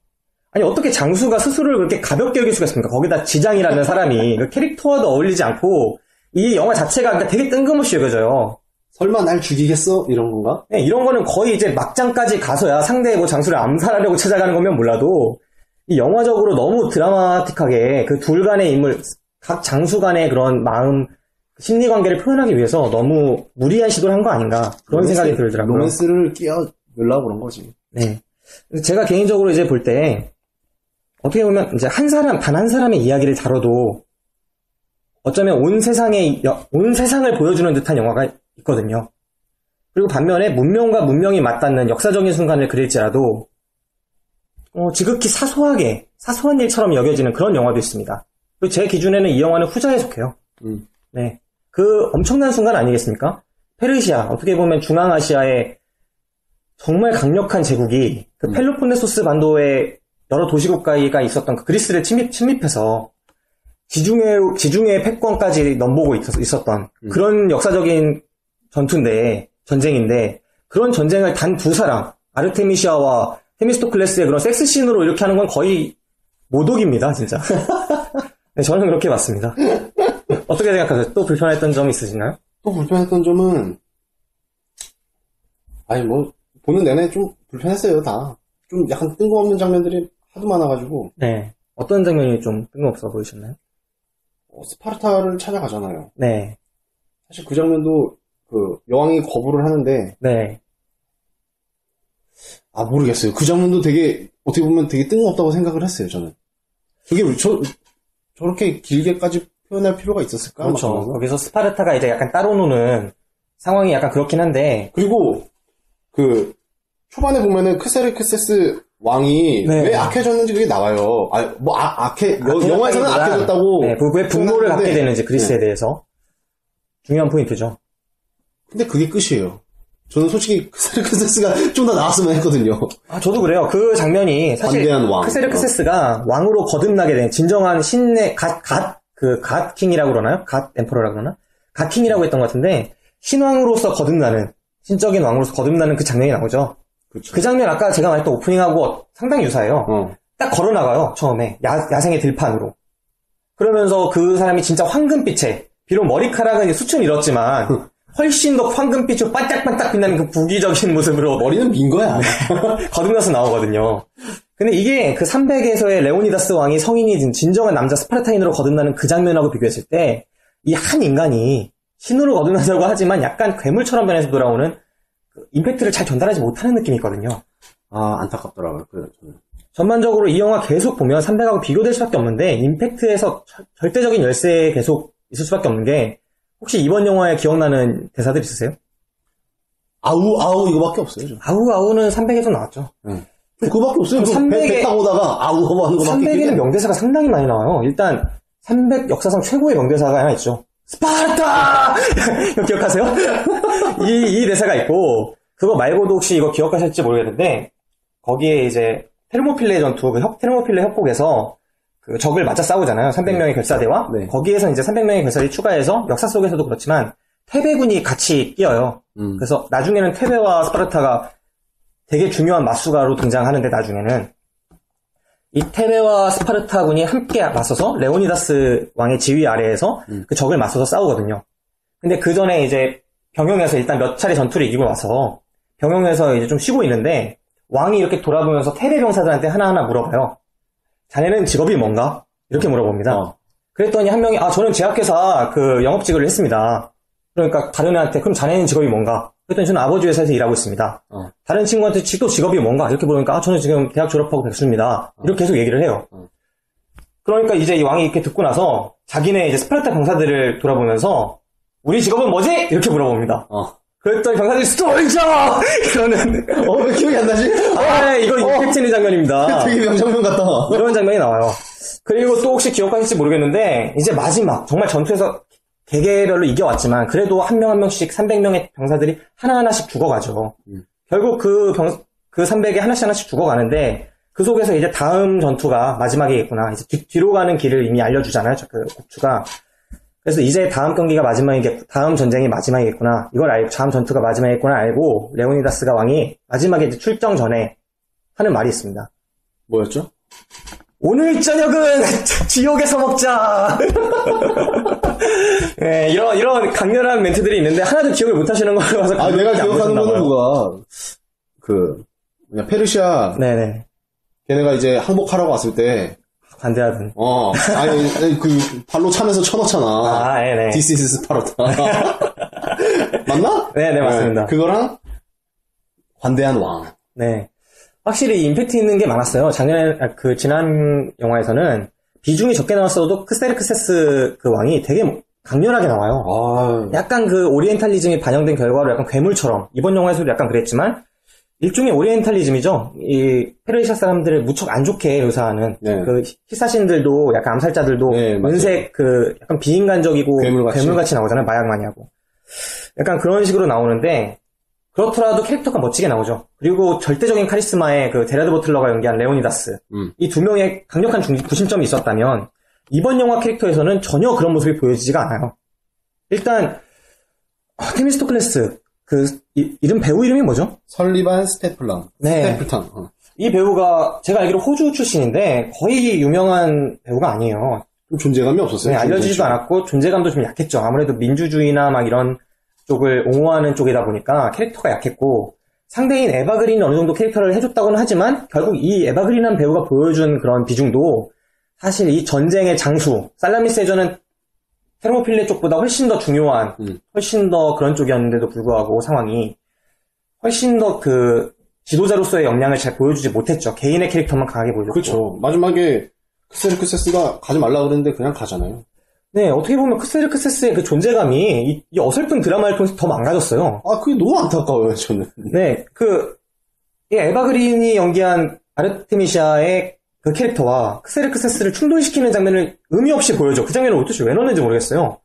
아니 어떻게 장수가 스스로를 그렇게 가볍게 여길 수가 있습니까? 거기다 지장이라는 사람이 그 캐릭터와도 어울리지 않고 이 영화 자체가 그러니까 되게 뜬금없이 여겨져요. 설마 날 죽이겠어? 이런 건가? 네, 이런 거는 거의 이제 막장까지 가서야 상대의 뭐 장수를 암살하려고 찾아가는 거면 몰라도 이 영화적으로 너무 드라마틱하게 그 둘 간의 인물, 각 장수 간의 그런 마음, 심리 관계를 표현하기 위해서 너무 무리한 시도를 한 거 아닌가 그런 생각이 들더라고요. 로맨스를 끼워 넣으려고 그런 거지. 네. 제가 개인적으로 이제 볼 때 어떻게 보면 이제 단 한 사람의 이야기를 다뤄도 어쩌면 온 세상을 보여주는 듯한 영화가 있거든요. 그리고 반면에 문명과 문명이 맞닿는 역사적인 순간을 그릴지라도 지극히 사소한 일처럼 여겨지는 그런 영화도 있습니다. 그리고 제 기준에는 이 영화는 후자에 속해요. 네. 그 엄청난 순간 아니겠습니까? 페르시아, 어떻게 보면 중앙아시아의 정말 강력한 제국이 그 펠로폰네소스 반도의 여러 도시국가가 있었던 그 그리스를 침입해서 지중해 패권까지 넘보고 있었던 그런 역사적인 전쟁인데 그런 전쟁을 단 두 사람, 아르테미시아와 테미스토클레스의 그런 섹스씬으로 이렇게 하는 건 거의 모독입니다, 진짜. 네, 저는 그렇게 봤습니다. 어떻게 생각하세요? 또 불편했던 점이 있으시나요? 또 불편했던 점은 보는 내내 좀 불편했어요, 다. 좀 약간 뜬금없는 장면들이 하도 많아가지고. 네. 어떤 장면이 좀 뜬금없어 보이셨나요? 스파르타를 찾아가잖아요. 네. 사실 그 장면도 그 여왕이 거부를 하는데. 네. 모르겠어요. 그 장면도 되게 어떻게 보면 되게 뜬금없다고 생각을 했어요, 저는. 그게 저렇게 길게까지 표현할 필요가 있었을까? 그렇죠. 여기서 스파르타가 이제 약간 따로 노는 상황이 약간 그렇긴 한데. 그리고 그 초반에 보면은 크세르크세스 왕이 네. 왜 악해졌는지 그게 나와요. 영화에서는 악해졌다고. 네, 왜 분노를 갖게 되는지 그리스에 대해서 중요한 포인트죠. 근데 그게 끝이에요. 저는 솔직히 크세르크세스가 좀 더 나왔으면 했거든요. 저도 그래요. 그 장면이 사실 관대한 왕. 크세르크세스가 왕으로 거듭나게 된 진정한 신의 갓킹이라고 그러나요? 갓 엠퍼러라고 그러나? 갓킹이라고 했던 것 같은데 신왕으로서 거듭나는 신적인 왕으로서 거듭나는 그 장면이 나오죠. 그렇죠. 그 장면 아까 제가 말했던 오프닝하고 상당히 유사해요. 딱 걸어나가요. 처음에 야생의 들판으로. 그러면서 그 사람이 진짜 황금빛에 비록 머리카락은 수축 잃었지만 훨씬 더 황금빛으로 반짝반짝 빛나는 그 부기적인 모습으로 머리는 민 거야. 거듭나서 나오거든요. 근데 이게 그 300에서의 레오니다스 왕이 성인이 진정한 남자 스파르타인으로 거듭나는 그 장면하고 비교했을 때 이 한 인간이 신으로 거듭나자고 하지만 약간 괴물처럼 변해서 돌아오는 그 임팩트를 잘 전달하지 못하는 느낌이 있거든요. 안타깝더라고요. 그래, 저는. 전반적으로 이 영화 계속 보면 300하고 비교될 수밖에 없는데 임팩트에서 절대적인 열세에 계속 있을 수밖에 없는 게 혹시 이번 영화에 기억나는 대사들 있으세요? 아우 이거밖에 없어요. 좀. 아우는 300에도 나왔죠. 그거밖에 없어요. 300에 배 타고 오다가 아우 하는 거밖에 300에는 명대사가 상당히 많이 나와요. 일단 300 역사상 최고의 명대사가 하나 있죠. 스파르타! 이거 기억하세요? 이 대사가 있고, 그거 말고도 혹시 이거 기억하실지 모르겠는데, 거기에 이제 테르모필레 전투, 테르모필레 협곡에서 그 적을 맞아 싸우잖아요. 300명의 결사대와. 네. 거기에서 이제 300명의 결사대 추가해서 역사 속에서도 그렇지만 테베군이 같이 끼어요. 그래서 나중에는 테베와 스파르타가 되게 중요한 맞수가로 등장하는데 나중에는 이 테베와 스파르타군이 함께 맞서서 레오니다스 왕의 지휘 아래에서 그 적을 맞서서 싸우거든요. 근데 그 전에 이제 병영에서 일단 몇 차례 전투를 이기고 와서 병영에서 이제 좀 쉬고 있는데 왕이 이렇게 돌아보면서 테베 병사들한테 하나하나 물어봐요. 자네는 직업이 뭔가? 이렇게 물어봅니다. 그랬더니 한 명이 저는 제약회사 그 영업직을 했습니다. 그러니까 다른 애한테 그럼 자네는 직업이 뭔가? 그랬더니 저는 아버지 회사에서 일하고 있습니다. 다른 친구한테 또 직업이 뭔가? 이렇게 물으니까 저는 지금 대학 졸업하고 백수입니다. 이렇게 계속 얘기를 해요. 그러니까 이제 이 왕이 이렇게 듣고 나서 자기네 이제 스파르타 병사들을 돌아보면서 우리 직업은 뭐지? 이렇게 물어봅니다. 그랬더니 병사들이 스톨저! 이러는 왜 기억이 안 나지? 이거 임팩트있는 장면입니다. 되게 명장면 같다. 이런 장면이 나와요. 그리고 또 혹시 기억하실지 모르겠는데 이제 마지막 정말 전투에서 개개별로 이겨왔지만 그래도 한 명 한 명씩 300명의 병사들이 하나하나씩 죽어가죠. 결국 그 300에 하나씩 죽어가는데 그 속에서 이제 다음 전투가 마지막이겠구나. 이제 뒤로 가는 길을 이미 알려주잖아요. 그 국주가. 그래서 이제 다음 경기가 다음 전쟁이 마지막이겠구나. 이걸 알고, 다음 전투가 마지막이겠구나 알고, 레오니다스가 왕이 마지막에 이제 출정 전에 하는 말이 있습니다. 뭐였죠? 오늘 저녁은 지옥에서 먹자! 네, 이런 강렬한 멘트들이 있는데, 하나도 기억을 못 하시는 걸로 봐서. 내가 기억하는 거는 페르시아. 네네. 걔네가 이제 항복하라고 왔을 때, 반대하던. 발로 차면서 쳐넣잖아. 네네. This is Sparta. 맞나? 네네, 맞습니다. 그거랑, 관대한 왕. 네. 확실히 임팩트 있는 게 많았어요. 지난 영화에서는 비중이 적게 나왔어도 크세르크세스 그 왕이 되게 강렬하게 나와요. 약간 그 오리엔탈리즘이 반영된 결과로 약간 괴물처럼, 이번 영화에서도 약간 그랬지만, 일종의 오리엔탈리즘이죠. 이 페르시아 사람들을 무척 안 좋게 묘사하는 그 히사신들도 약간 암살자들도 은색 그 약간 비인간적이고 괴물같이 나오잖아요. 마약 많이 하고. 약간 그런 식으로 나오는데 그렇더라도 캐릭터가 멋지게 나오죠. 그리고 절대적인 카리스마의 그 제라드 버틀러가 연기한 레오니다스. 이 두 명의 강력한 구심점이 있었다면 이번 영화 캐릭터에서는 전혀 그런 모습이 보여지지가 않아요. 일단 테미스토클레스 배우 이름이 뭐죠? 설리반 스테플랑. 네. 스테플턴. 이 배우가 제가 알기로 호주 출신인데 거의 유명한 배우가 아니에요. 좀 존재감이 없었어요. 네, 알려지지도 않았고 존재감도 좀 약했죠. 아무래도 민주주의나 막 이런 쪽을 옹호하는 쪽이다 보니까 캐릭터가 약했고 상대인 에바 그린이 어느 정도 캐릭터를 해줬다고는 하지만 결국 이 에바 그린한 배우가 보여준 그런 비중도 사실 이 전쟁의 장수 살라미스 해전은 테르모필레 쪽보다 훨씬 더 중요한, 훨씬 더 그런 쪽이었는데도 불구하고 상황이 훨씬 더 그 지도자로서의 역량을 잘 보여주지 못했죠. 개인의 캐릭터만 강하게 보여줬고. 그렇죠. 마지막에 크세르크세스가 가지 말라 그랬는데 그냥 가잖아요. 네, 어떻게 보면 크세르크세스의 그 존재감이 이 어설픈 드라마를 통해서 더 망가졌어요. 그게 너무 안타까워요, 저는. 네, 이 에바 그린이 연기한 아르테미시아의 그 캐릭터와 크세르크세스를 충돌시키는 장면을 의미 없이 보여줘. 그 장면을 도대체 왜 넣었는지 모르겠어요.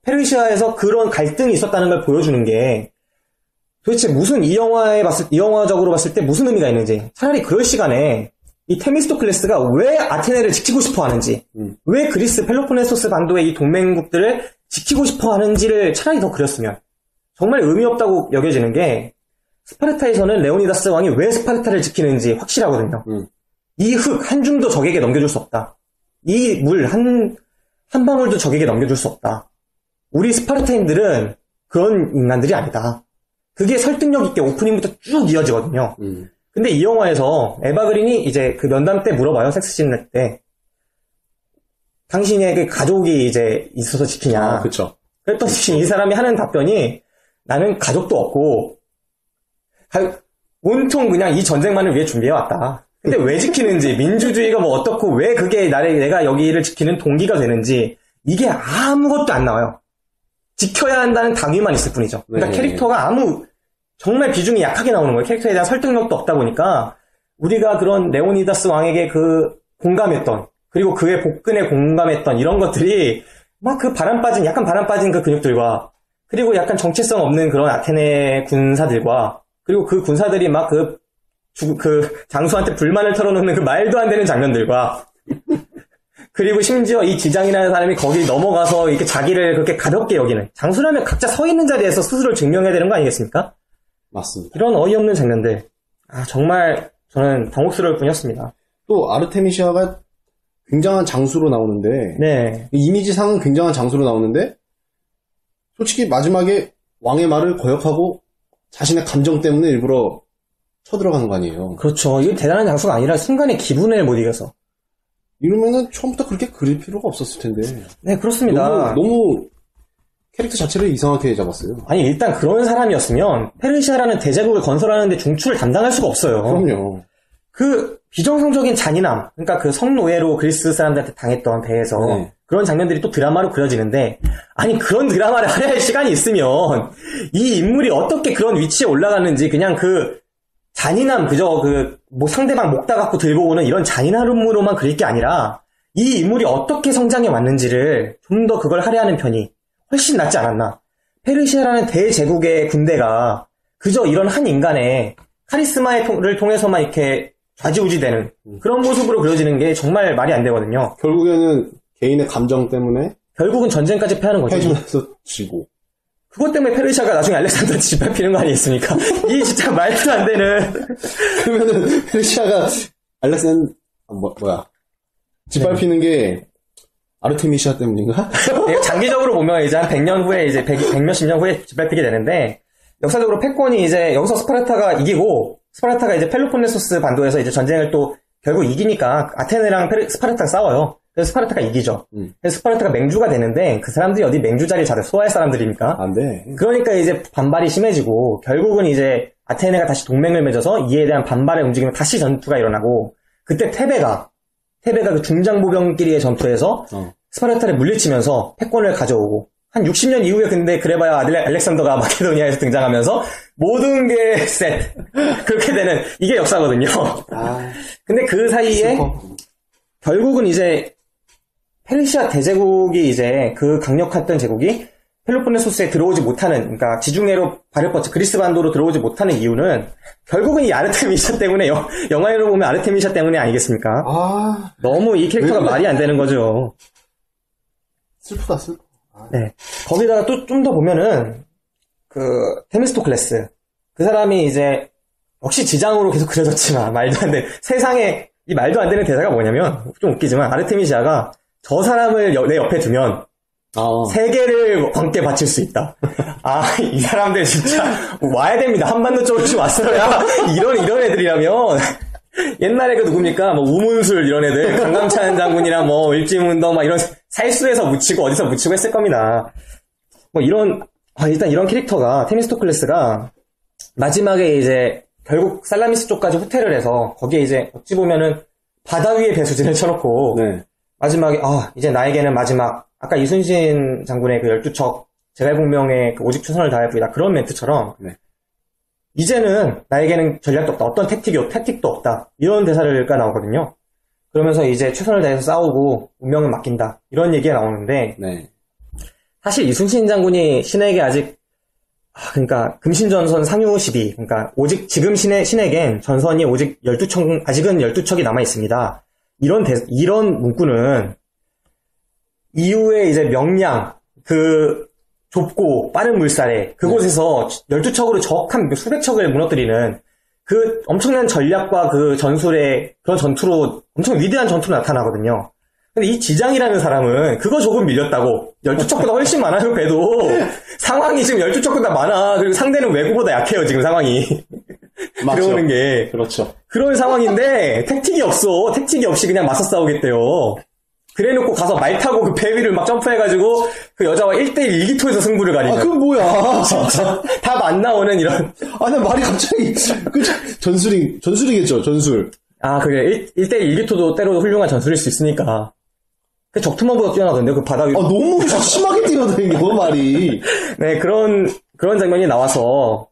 페르시아에서 그런 갈등이 있었다는 걸 보여주는 게 도대체 무슨 이 영화적으로 봤을 때 무슨 의미가 있는지. 차라리 그럴 시간에 이 테미스토클레스가 왜 아테네를 지키고 싶어 하는지, 왜 그리스 펠로폰네소스 반도의 이 동맹국들을 지키고 싶어 하는지를 차라리 더 그렸으면 정말 의미 없다고 여겨지는 게 스파르타에서는 레오니다스 왕이 왜 스파르타를 지키는지 확실하거든요. 이 흙 한 줌도 적에게 넘겨줄 수 없다. 이 물 한 방울도 적에게 넘겨줄 수 없다. 우리 스파르타인들은 그런 인간들이 아니다. 그게 설득력 있게 오프닝부터 쭉 이어지거든요. 근데 이 영화에서 에바 그린이 이제 그 면담 때 물어봐요. 섹스씬 때. 당신의 그 가족이 이제 있어서 지키냐. 그쵸. 그랬더니 이 사람이 하는 답변이 나는 가족도 없고 온통 그냥 이 전쟁만을 위해 준비해왔다. 근데 왜 지키는지, 민주주의가 뭐 어떻고, 왜 그게 내가 여기를 지키는 동기가 되는지, 이게 아무것도 안 나와요. 지켜야 한다는 당위만 있을 뿐이죠. 그러니까 캐릭터가 아무 정말 비중이 약하게 나오는 거예요. 캐릭터에 대한 설득력도 없다 보니까 우리가 그런 레오니다스 왕에게 그 공감했던 그리고 그의 복근에 공감했던 이런 것들이 막 그 약간 바람 빠진 그 근육들과 그리고 약간 정체성 없는 그런 아테네 군사들과 그리고 그 군사들이 막 그 장수한테 불만을 털어놓는 그 말도 안 되는 장면들과 그리고 심지어 이 지장이라는 사람이 거기 넘어가서 이렇게 자기를 그렇게 가볍게 여기는 장수라면 각자 서 있는 자리에서 스스로를 증명해야 되는 거 아니겠습니까? 맞습니다. 이런 어이없는 장면들 정말 저는 당혹스러울 뿐이었습니다. 또 아르테미시아가 굉장한 장수로 나오는데 네. 이미지상은 굉장한 장수로 나오는데 솔직히 마지막에 왕의 말을 거역하고 자신의 감정 때문에 일부러 쳐들어가는 거 아니에요. 그렇죠. 이게 대단한 장수가 아니라 순간의 기분을 못 이겨서. 이러면은 처음부터 그렇게 그릴 필요가 없었을 텐데. 네, 그렇습니다. 너무 캐릭터 자체를 이상하게 잡았어요. 아니, 일단 그런 사람이었으면 페르시아라는 대제국을 건설하는데 중추를 담당할 수가 없어요. 그럼요. 그 비정상적인 잔인함, 그러니까 그 성노예로 그리스 사람들한테 당했던 배에서 네. 그런 장면들이 또 드라마로 그려지는데 아니 그런 드라마를 하려 할 시간이 있으면 이 인물이 어떻게 그런 위치에 올라갔는지 그냥 그 잔인함 그저 뭐 상대방 목 다갖고 들고 오는 이런 잔인함으로만 그릴 게 아니라 이 인물이 어떻게 성장해 왔는지를 좀 더 그걸 할애하는 편이 훨씬 낫지 않았나. 페르시아라는 대제국의 군대가 그저 이런 한 인간의 카리스마를 통해서만 이렇게 좌지우지되는 그런 모습으로 그려지는 게 정말 말이 안 되거든요. 결국에는 개인의 감정 때문에 결국은 전쟁까지 패하는 거죠. 패전에서 지고. 그것 때문에 페르시아가 나중에 알렉산더 짓밟히는 거 아니겠습니까? 이 진짜 말도 안 되는. 그러면은 페르시아가 짓밟히는 게 아르테미시아 때문인가? 장기적으로 보면 이제 한 100년 후에 이제 100몇십 년 후에 짓밟히게 되는데 역사적으로 패권이 이제 여기서 스파르타가 이기고 스파르타가 이제 펠로폰네소스 반도에서 이제 전쟁을 또 결국 이기니까 아테네랑 스파르타가 싸워요. 그래서 스파르타가 이기죠. 그래서 스파르타가 맹주가 되는데 그 사람들이 어디 맹주 자리 잘 소화할 사람들입니까? 안 돼. 그러니까 이제 반발이 심해지고 결국은 이제 아테네가 다시 동맹을 맺어서 이에 대한 반발의 움직임을 다시 전투가 일어나고 그때 테베가 그 중장보병끼리의 전투에서 스파르타를 물리치면서 패권을 가져오고 한 60년 이후에 근데 그래봐야 알렉산더가 마케도니아에서 등장하면서 모든 게 셋 그렇게 되는 이게 역사거든요. 근데 그 사이에 결국은 이제 페르시아 대제국이 이제 그 강력했던 제국이 펠로폰네소스에 들어오지 못하는, 그러니까 지중해로 발을 뻗쳐 그리스 반도로 들어오지 못하는 이유는 결국은 이 아르테미샤 때문에 영화로 보면 아르테미샤 때문에 아니겠습니까? 너무 이 캐릭터가 말이 안 되는 거죠. 슬프다. 네. 거기다가 또 좀 더 보면은 테미스토클레스 그 사람이 이제 역시 지장으로 계속 그려졌지만 말도 안 돼. 세상에 이 말도 안 되는 대사가 뭐냐면 좀 웃기지만 아르테미시아가 저 사람을 내 옆에 두면 세계를 함께 바칠 수 있다. 이 사람들 진짜 와야 됩니다. 한반도 쪽으로 좀 왔어야 이런 애들이라면 옛날에 그 누굽니까? 뭐 우문술 이런 애들 강감찬 장군이랑 뭐 일지문덕 막 이런 살수에서 묻히고 어디서 묻히고 했을 겁니다. 뭐 일단 이런 캐릭터가 테미스토클레스가 마지막에 이제 결국 살라미스 쪽까지 후퇴를 해서 거기에 이제 어찌 보면은 바다 위에 배수진을 쳐놓고 네. 마지막에 이제 나에게는 마지막 아까 이순신 장군의 그 12척 제갈공명의 그 오직 최선을 다해 보이다 그런 멘트처럼 네. 이제는 나에게는 전략도 없다. 어떤 택틱도 없다. 이런 대사가 나오거든요. 그러면서 이제 최선을 다해서 싸우고 운명을 맡긴다. 이런 얘기가 나오는데 네. 사실 이순신 장군이 신에게 아직 그러니까 금신전선 상유 시비 그러니까 오직 지금 신에겐 전선이 오직 12척 아직은 12척이 남아 있습니다. 이런 문구는 이후에 이제 명량 그 좁고 빠른 물살에 그곳에서 12척으로 적한 수백 척을 무너뜨리는 그 엄청난 전략과 그 전술의 그런 전투로 엄청 위대한 전투로 나타나거든요. 근데 이 지장이라는 사람은 그거 조금 밀렸다고 12척보다 훨씬 많아요. 그래도 상황이 지금 12척보다 많아. 그리고 상대는 외구보다 약해요. 지금 상황이. 들어오는 게. 그렇죠. 그런 상황인데 택틱이 없어. 택틱이 없이 그냥 맞서 싸우겠대요. 그래놓고 가서 말 타고 그 배 위를 막 점프해가지고 그 여자와 1대1 일기토에서 승부를 가리는. 그건 뭐야. 진짜 답 안 나오는 이런. 나 말이 갑자기 전술이겠죠. 전술. 그래. 1대1 일기토도 때로도 훌륭한 전술일 수 있으니까. 그 적투만보다 뛰어나던데 그 바다 위. 너무 심하게 뛰어다니는 거 말이. 네, 그런 장면이 나와서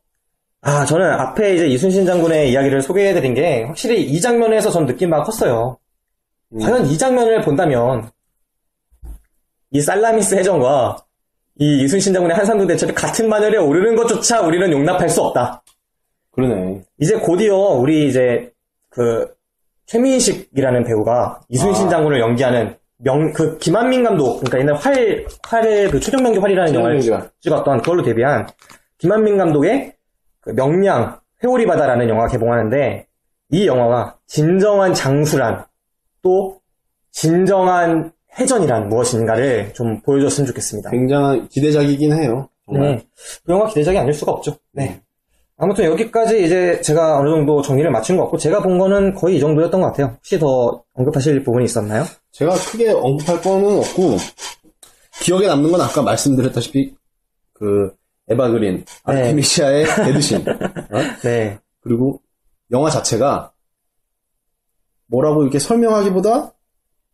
저는 앞에 이제 이순신 장군의 이야기를 소개해드린 게 확실히 이 장면에서 전 느낀 바가 컸어요. 과연 이 장면을 본다면 이 살라미스 해전과 이 이순신 장군의 한산도 대첩이 같은 반열에 오르는 것조차 우리는 용납할 수 없다. 그러네. 이제 곧이어 우리 이제 그 최민식이라는 배우가 이순신 장군을 연기하는 김한민 감독, 그러니까 옛날 그 최종병기 활이라는 영화를 찍었던 그걸로 데뷔한 김한민 감독의 그 명량 회오리 바다라는 영화 개봉하는데 이 영화가 진정한 장수란 또 진정한 해전이란 무엇인가를 좀 보여줬으면 좋겠습니다. 굉장한 기대작이긴 해요. 정말. 네. 그 영화 기대작이 아닐 수가 없죠. 네. 아무튼 여기까지 이제 제가 어느 정도 정리를 마친 것 같고 제가 본 거는 거의 이 정도였던 것 같아요. 혹시 더 언급하실 부분이 있었나요? 제가 크게 언급할 거는 없고 기억에 남는 건 아까 말씀드렸다시피 그 에바 그린, 아르테미시아의 데드신. 네. 그리고 영화 자체가 뭐라고 이렇게 설명하기보다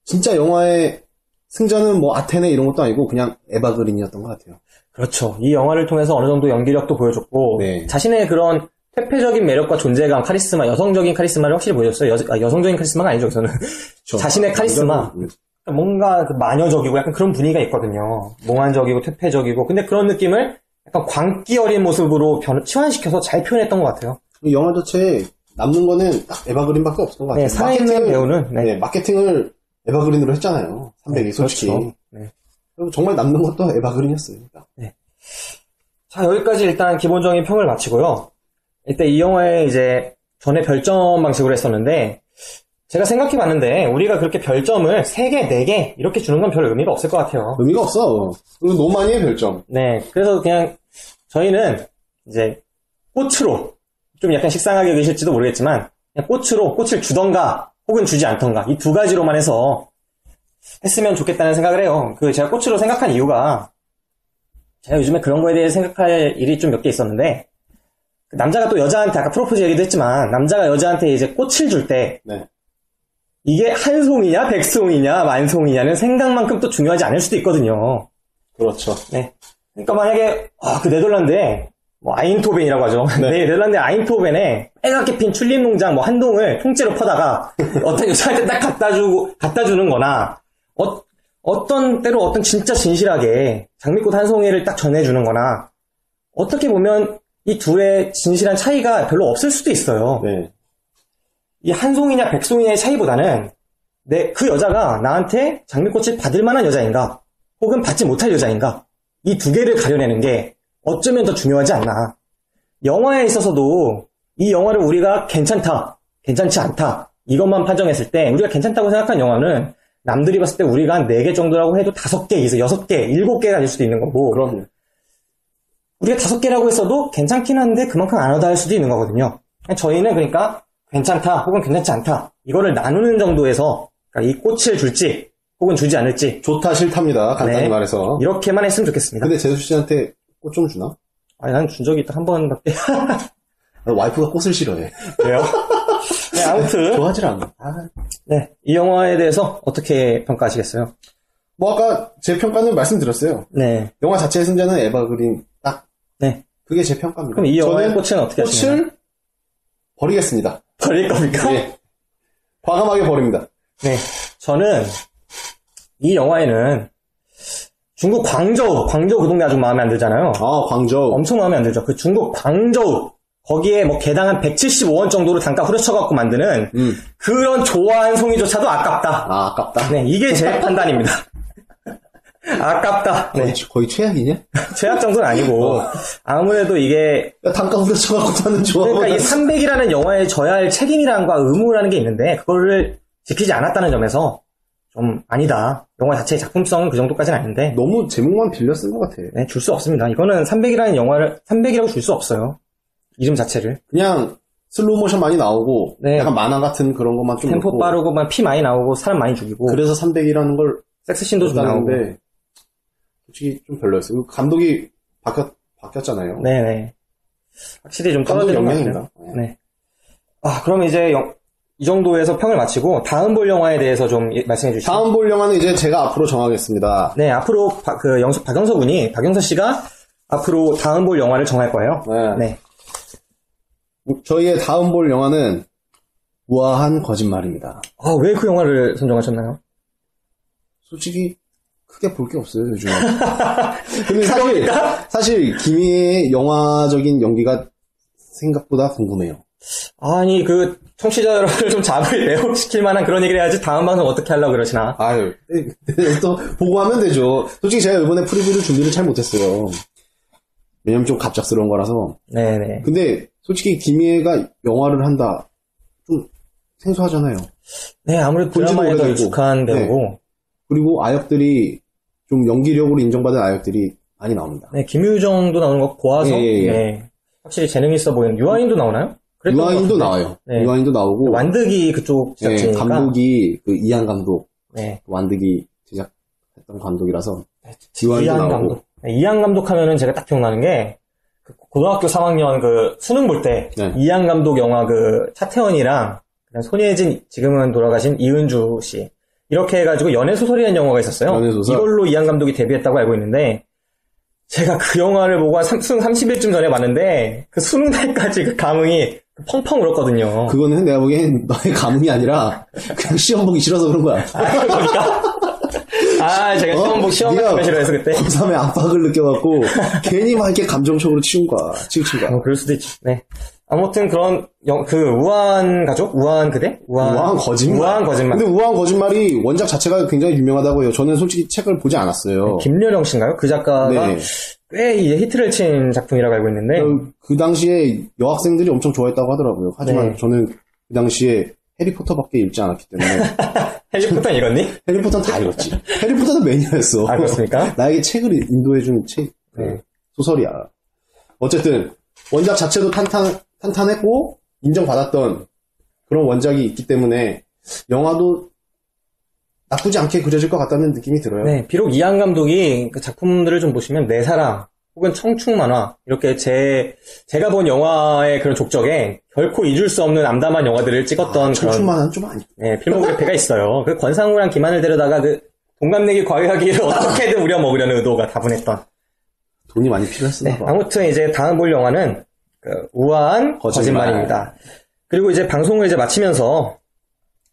진짜 영화의 승자는 뭐 아테네 이런 것도 아니고 그냥 에바 그린이었던 것 같아요. 그렇죠. 이 영화를 통해서 어느 정도 연기력도 보여줬고 네. 자신의 그런 퇴폐적인 매력과 존재감, 카리스마, 여성적인 카리스마를 확실히 보여줬어요. 여성적인 카리스마가 아니죠. 저는 그렇죠. 자신의 카리스마. 뭔가 그 마녀적이고 약간 그런 분위기가 있거든요. 몽환적이고 퇴폐적이고 근데 그런 느낌을 약간 광기 어린 모습으로 치환시켜서 잘 표현했던 것 같아요. 이 영화 자체에 남는 거는 딱 에바 그린밖에 없었던 것 같아요. 네, 살아있는 배우는 네, 마케팅을 에바 그린으로 했잖아요. 300이 솔직히. 그렇죠. 네. 그리고 정말 남는 것도 에바 그린이었어요. 네. 자, 여기까지 일단 기본적인 평을 마치고요. 일단 이 영화에 이제 전에 별점 방식으로 했었는데 제가 생각해봤는데 우리가 그렇게 별점을 3개, 4개 이렇게 주는 건 별 의미가 없을 것 같아요. 의미가 없어. 그리고 너무 많이 해 별점. 네, 그래서 그냥 저희는 이제 꽃으로 좀 약간 식상하게 여기실지도 모르겠지만 그냥 꽃을 주던가 혹은 주지 않던가 이 두 가지로만 해서 했으면 좋겠다는 생각을 해요. 제가 꽃으로 생각한 이유가 제가 요즘에 그런 거에 대해 생각할 일이 좀 몇 개 있었는데 남자가 또 여자한테 아까 프로포즈 얘기도 했지만 남자가 여자한테 이제 꽃을 줄 때 네. 이게 한 송이냐 백송이냐 만송이냐는 생각만큼 또 중요하지 않을 수도 있거든요. 그렇죠. 네. 그러니까 만약에 그 네덜란드에 뭐 아인토벤이라고 하죠. 네. 네덜란드 아인토벤에 빨갛게 핀 튤립 농장 뭐 한 동을 통째로 퍼다가 어떤 여자한테 딱 갖다 주는 거나 어떤 때로 어떤 진짜 진실하게 장미꽃 한 송이를 딱 전해주는 거나 어떻게 보면 이 둘의 진실한 차이가 별로 없을 수도 있어요. 네. 이 한 송이냐 백송이냐의 차이보다는 그 여자가 나한테 장미꽃을 받을 만한 여자인가 혹은 받지 못할 여자인가 이 두 개를 가려내는 게 어쩌면 더 중요하지 않나. 영화에 있어서도 이 영화를 우리가 괜찮다, 괜찮지 않다 이것만 판정했을 때 우리가 괜찮다고 생각한 영화는 남들이 봤을 때 우리가 한 4개 정도라고 해도 5개, 6개, 7개가 될 수도 있는 거고 그럼요. 우리가 5개라고 했어도 괜찮긴 한데 그만큼 안 와닿을 수도 있는 거거든요. 저희는 그러니까 괜찮다 혹은 괜찮지 않다 이거를 나누는 정도에서 그러니까 이 꽃을 줄지 혹은 주지 않을지 좋다 싫답니다. 간단히 말해서. 이렇게만 했으면 좋겠습니다. 근데 제수 씨한테 꽃 좀 주나? 아니 난 준 적이 딱 한 번밖에. 와이프가 꽃을 싫어해. 그래요? 네, 아무튼 좋아하질 않아. 네, 이 영화에 대해서 어떻게 평가하시겠어요? 뭐 아까 제 평가는 말씀드렸어요. 네. 영화 자체의 승자는 에바 그린 딱. 네. 그게 제 평가입니다. 그럼 이 영화의 꽃은 어떻게 하시나요? 꽃을 버리겠습니다. 버릴 겁니까? 네. 과감하게 버립니다. 네. 저는 이 영화에는 중국 광저우 그 동네 아주 마음에 안 들잖아요. 광저우. 엄청 마음에 안 들죠. 그 중국 광저우 거기에 뭐 개당 한 175원 정도로 단가 후려쳐갖고 만드는 그런 조화한 송이조차도 아깝다. 아깝다. 네, 이게 제 판단입니다. 아깝다. 네. 거의 최악이냐? 최악 정도는 아니고 아무래도 이게 단가 후려쳐갖고 하는 조화. 그러니까 이 300이라는 영화에 져야 할 책임이란과 의무라는 게 있는데 그거를 지키지 않았다는 점에서 좀 아니다. 영화 자체의 작품성은 그 정도까지는 아닌데 너무 제목만 빌려 쓴 것 같아. 네, 줄 수 없습니다. 이거는 300이라는 영화를 300이라고 줄 수 없어요. 이름 자체를. 그냥 슬로우 모션 많이 나오고 네. 약간 만화 같은 그런 것만 좀 템포 넣고. 빠르고 피 많이 나오고 사람 많이 죽이고 그래서 300이라는 걸 섹스씬도 좀 나오고. 나오는데 솔직히 좀 별로였어요. 그리고 감독이 바뀌었잖아요. 네네. 확실히 좀 감독 떨어지는 것 영향인가? 같아요. 네. 그럼 이제 이 정도에서 평을 마치고 다음 볼 영화에 대해서 좀 말씀해 주시죠. 다음 볼 영화는 이제 제가 앞으로 정하겠습니다. 네, 앞으로 박영서 씨가 앞으로 다음 볼 영화를 정할 거예요. 네. 네. 저희의 다음 볼 영화는 우아한 거짓말입니다. 아, 왜 그 영화를 선정하셨나요? 솔직히 크게 볼 게 없어요, 요즘에. 근데 사실 김희애의 영화적인 연기가 생각보다 궁금해요. 아니, 그 청취자 여러분을 좀 잡을 매혹시킬 만한 그런 얘기를 해야지 다음 방송 어떻게 하려고 그러시나. 아유, 또 보고하면 되죠. 솔직히 제가 이번에 프리뷰를 준비를 잘 못했어요. 왜냐면 좀 갑작스러운 거라서. 네네. 근데 솔직히 김희애가 영화를 한다, 좀 생소하잖아요. 네, 아무래도 본지도 드라마에 더 오래됐고. 익숙한 배우고. 그리고 아역들이 좀 연기력으로 인정받은 아역들이 많이 나옵니다. 네, 김유정도 나오는 거 고아서. 예. 네. 확실히 재능 있어 보이는. 유아인도 나오나요? 그랬던 것 유아인도 같은데. 나와요. 네. 유아인도 나오고. 완득이 그쪽 예, 제작진이니까. 감독이 그 이한 감독, 네. 완득이 제작했던 감독이라서 유아인도 이한 나오고. 감독. 네, 이한 감독 하면은 제가 딱 기억나는 게 그 고등학교 3학년 그 수능 볼 때 네. 이한 감독 영화 그 차태현이랑 그다음 손예진 지금은 돌아가신 이은주 씨 이렇게 해가지고 연애소설이라는 영화가 있었어요. 연애소설? 이걸로 이한 감독이 데뷔했다고 알고 있는데 제가 그 영화를 보고 한 수능 30일쯤 전에 봤는데 그 수능 날까지 그 감흥이 펑펑 울었거든요. 그거는 내가 보기엔 너의 감흥이 아니라 그냥 시험 보기 싫어서 그런 거야. 그러니까 제가 시험 네가 보기 싫어해서 그때. 고3의 압박을 느껴갖고 괜히 막 이렇게 감정적으로 치운 거야. 치우친 거야. 그럴 수도 있지. 네. 아무튼 그런 그 우아한 가족, 우아한 그대, 우아한 거짓말. 우아한 거짓말. 근데 우아한 거짓말이 원작 자체가 굉장히 유명하다고 해요. 저는 솔직히 책을 보지 않았어요. 김여령 씨인가요? 그 작가가 네. 꽤 히트를 친 작품이라고 알고 있는데. 그 당시에 여학생들이 엄청 좋아했다고 하더라고요. 하지만 네. 저는 그 당시에 해리포터밖에 읽지 않았기 때문에 해리포터 읽었니? 해리포터는 다 읽었지. 해리포터는 매니아였어. 아, 그렇습니까? 나에게 책을 인도해준 책, 네. 소설이야. 어쨌든 원작 자체도 탄탄했고 인정받았던 그런 원작이 있기 때문에 영화도 나쁘지 않게 그려질 것 같다는 느낌이 들어요. 네, 비록 이한 감독이 그 작품들을 좀 보시면 내 사랑 혹은 청춘 만화 이렇게 제가 본 영화의 그런 족적에 결코 잊을 수 없는 암담한 영화들을 찍었던 청춘만은 좀 아니. 네, 필모그래피가 있어요. 그 권상우랑 김하늘 데려다가 그 동갑내기 과외하기를 어떻게든 우려먹으려는 의도가 다분했던. 돈이 많이 필요했었나 네, 봐. 아무튼 이제 다음 볼 영화는 그 우아한 거짓말입니다. 그리고 이제 방송을 이제 마치면서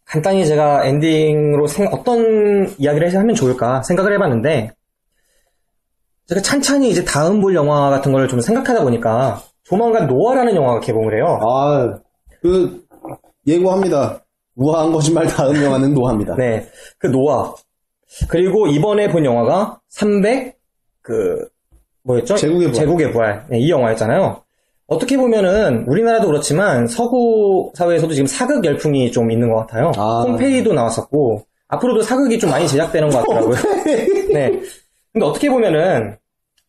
간단히 제가 엔딩으로 어떤 이야기를 하면 좋을까 생각을 해봤는데 제가 찬찬히 이제 다음 볼 영화 같은 걸 좀 생각하다 보니까 조만간 노아라는 영화가 개봉을 해요. 예고합니다. 우아한 거짓말 다음 영화는 노아입니다. 네, 그 노아. 그리고 이번에 본 영화가 300, 뭐였죠? 제국의 부활. 네, 이 영화였잖아요. 어떻게 보면은 우리나라도 그렇지만 서구 사회에서도 지금 사극 열풍이 좀 있는 것 같아요. 폼페이도 나왔었고 앞으로도 사극이 좀 많이 제작되는 것 같더라고요. 네. 근데 어떻게 보면은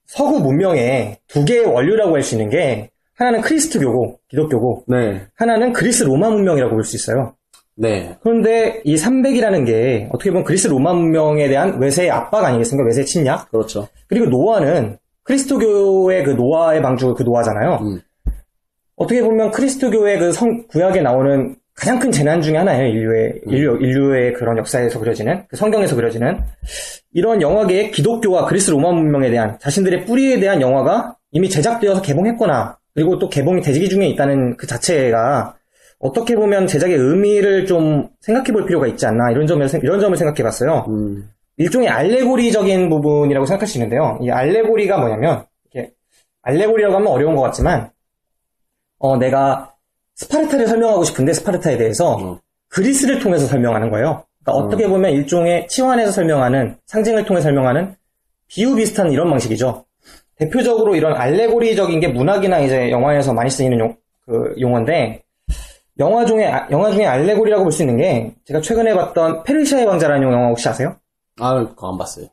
서구 문명의 두 개의 원류라고 할 수 있는 게 하나는 크리스트교고 기독교고 네. 하나는 그리스 로마 문명이라고 볼 수 있어요. 네. 그런데 이 300이라는 게 어떻게 보면 그리스 로마 문명에 대한 외세의 압박 아니겠습니까? 외세의 침략. 그렇죠. 그리고 노아는 그리스도교의 그 노아의 방주 그 노아잖아요. 어떻게 보면 그리스도교의 그 구약에 나오는 가장 큰 재난 중에 하나예요. 인류의 그런 역사에서 그려지는, 그 성경에서 그려지는 이런 영화계의 기독교와 그리스 로마 문명에 대한 자신들의 뿌리에 대한 영화가 이미 제작되어서 개봉했거나 그리고 또 개봉이 대기 중에 있다는 그 자체가 어떻게 보면 제작의 의미를 좀 생각해 볼 필요가 있지 않나 이런 점을 생각해 봤어요. 일종의 알레고리적인 부분이라고 생각할 수 있는데요. 이 알레고리가 뭐냐면, 이렇게, 알레고리라고 하면 어려운 것 같지만, 내가 스파르타를 설명하고 싶은데, 스파르타에 대해서 그리스를 통해서 설명하는 거예요. 그러니까 어떻게 보면 일종의 치환해서 설명하는, 상징을 통해 설명하는 비유 비슷한 이런 방식이죠. 대표적으로 이런 알레고리적인 게 문학이나 이제 영화에서 많이 쓰이는 용어인데, 영화 중에 알레고리라고 볼 수 있는 게, 제가 최근에 봤던 페르시아의 왕자라는 영화 혹시 아세요? 그거 안 봤어요.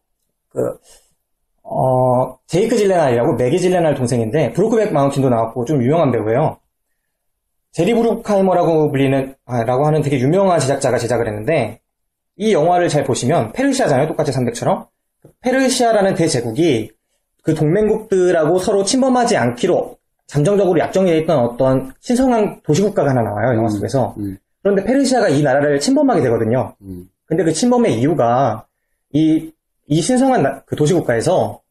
제이크 질레날이라고 매기 질레날 동생인데, 브로크백 마운틴도 나왔고, 좀 유명한 배우예요. 제리 브루크하이머라고 라고 하는 되게 유명한 제작자가 제작을 했는데, 이 영화를 잘 보시면, 페르시아잖아요, 똑같이 300처럼. 페르시아라는 대제국이 그 동맹국들하고 서로 침범하지 않기로 잠정적으로 약정이 되어 있던 어떤 신성한 도시국가가 하나 나와요, 영화 속에서. 그런데 페르시아가 이 나라를 침범하게 되거든요. 근데 그 침범의 이유가, 이 신성한 그 도시국가에서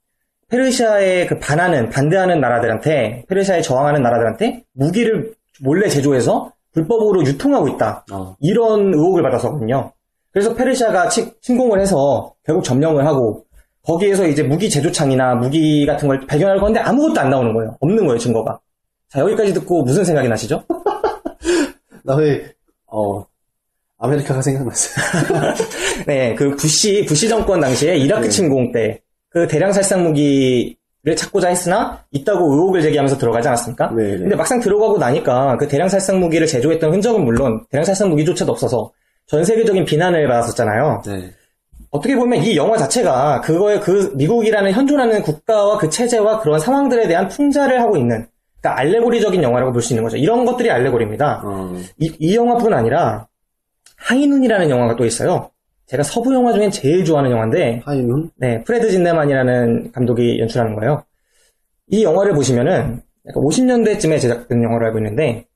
페르시아에 반대하는 나라들한테, 페르시아에 저항하는 나라들한테 무기를 몰래 제조해서 불법으로 유통하고 있다. 이런 의혹을 받아서거든요. 그래서 페르시아가 침공을 해서 결국 점령을 하고 거기에서 이제 무기 제조창이나 무기 같은 걸 발견할 건데 아무것도 안 나오는 거예요. 없는 거예요, 증거가. 자, 여기까지 듣고 무슨 생각이 나시죠? 나 왜, 아메리카가 생각났어요. 네, 그 부시 정권 당시에 이라크 네. 침공 때 그 대량 살상 무기를 찾고자 했으나 있다고 의혹을 제기하면서 들어가지 않았습니까? 네. 근데 막상 들어가고 나니까 그 대량 살상 무기를 제조했던 흔적은 물론 대량 살상 무기조차도 없어서 전 세계적인 비난을 받았었잖아요. 네. 어떻게 보면 이 영화 자체가 그거에 그 미국이라는 현존하는 국가와 그 체제와 그런 상황들에 대한 풍자를 하고 있는, 그러니까 알레고리적인 영화라고 볼 수 있는 거죠. 이런 것들이 알레고리입니다. 이 영화뿐 아니라 하이눈이라는 영화가 또 있어요. 제가 서부 영화 중엔 제일 좋아하는 영화인데, 하이눈? 네, 프레드 진네만이라는 감독이 연출하는 거예요. 이 영화를 보시면은 약간 50년대쯤에 제작된 영화로 알고 있는데,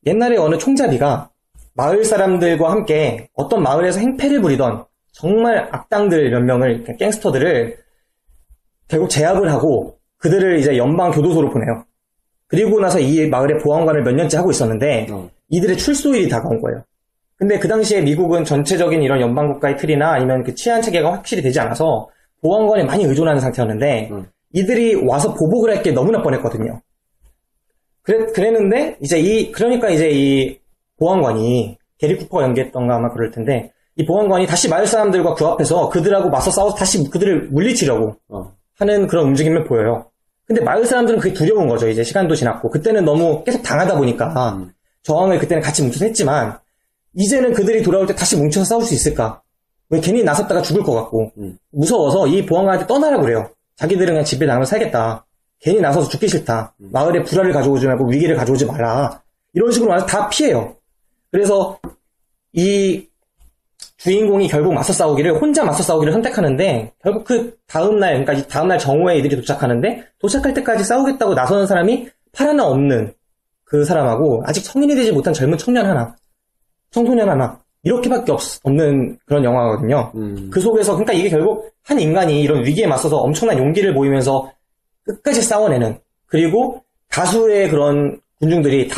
옛날에 어느 총잡이가 마을 사람들과 함께 어떤 마을에서 행패를 부리던 정말 악당들 몇 명을, 갱스터들을 결국 제압을 하고 그들을 이제 연방 교도소로 보내요. 그리고 나서 이 마을의 보안관을 몇 년째 하고 있었는데 이들의 출소일이 다가온 거예요. 근데 그 당시에 미국은 전체적인 이런 연방국가의 틀이나 아니면 그 치안 체계가 확실히 되지 않아서 보안관에 많이 의존하는 상태였는데 이들이 와서 보복을 할 게 너무나 뻔했거든요. 그랬는데 그러니까 이제 이 보안관이 게리 쿠퍼가 연기했던가 아마 그럴 텐데 이 보안관이 다시 마을 사람들과 그 앞에서 그들하고 맞서 싸워서 다시 그들을 물리치려고 하는 그런 움직임을 보여요. 근데 마을 사람들은 그게 두려운 거죠. 이제 시간도 지났고 그때는 너무 계속 당하다 보니까 저항을 그때는 같이 뭉쳐서 했지만 이제는 그들이 돌아올 때 다시 뭉쳐서 싸울 수 있을까? 왜 괜히 나섰다가 죽을 것 같고 무서워서 이 보안관한테 떠나라고 그래요. 자기들은 그냥 집에 나가면 살겠다. 괜히 나서서 죽기 싫다. 마을에 불화를 가져오지 말고 위기를 가져오지 마라. 이런 식으로 와서 다 피해요. 그래서 이 주인공이 결국 혼자 맞서 싸우기를 선택하는데 결국 그 다음날, 그러니까 이 다음날 정오에 이들이 도착하는데 도착할 때까지 싸우겠다고 나서는 사람이 팔 하나 없는 그 사람하고 아직 성인이 되지 못한 젊은 청년 하나, 청소년 하나 이렇게밖에 없는 그런 영화거든요. 그 속에서 그러니까 이게 결국 한 인간이 이런 위기에 맞서서 엄청난 용기를 보이면서 끝까지 싸워내는, 그리고 다수의 그런 군중들이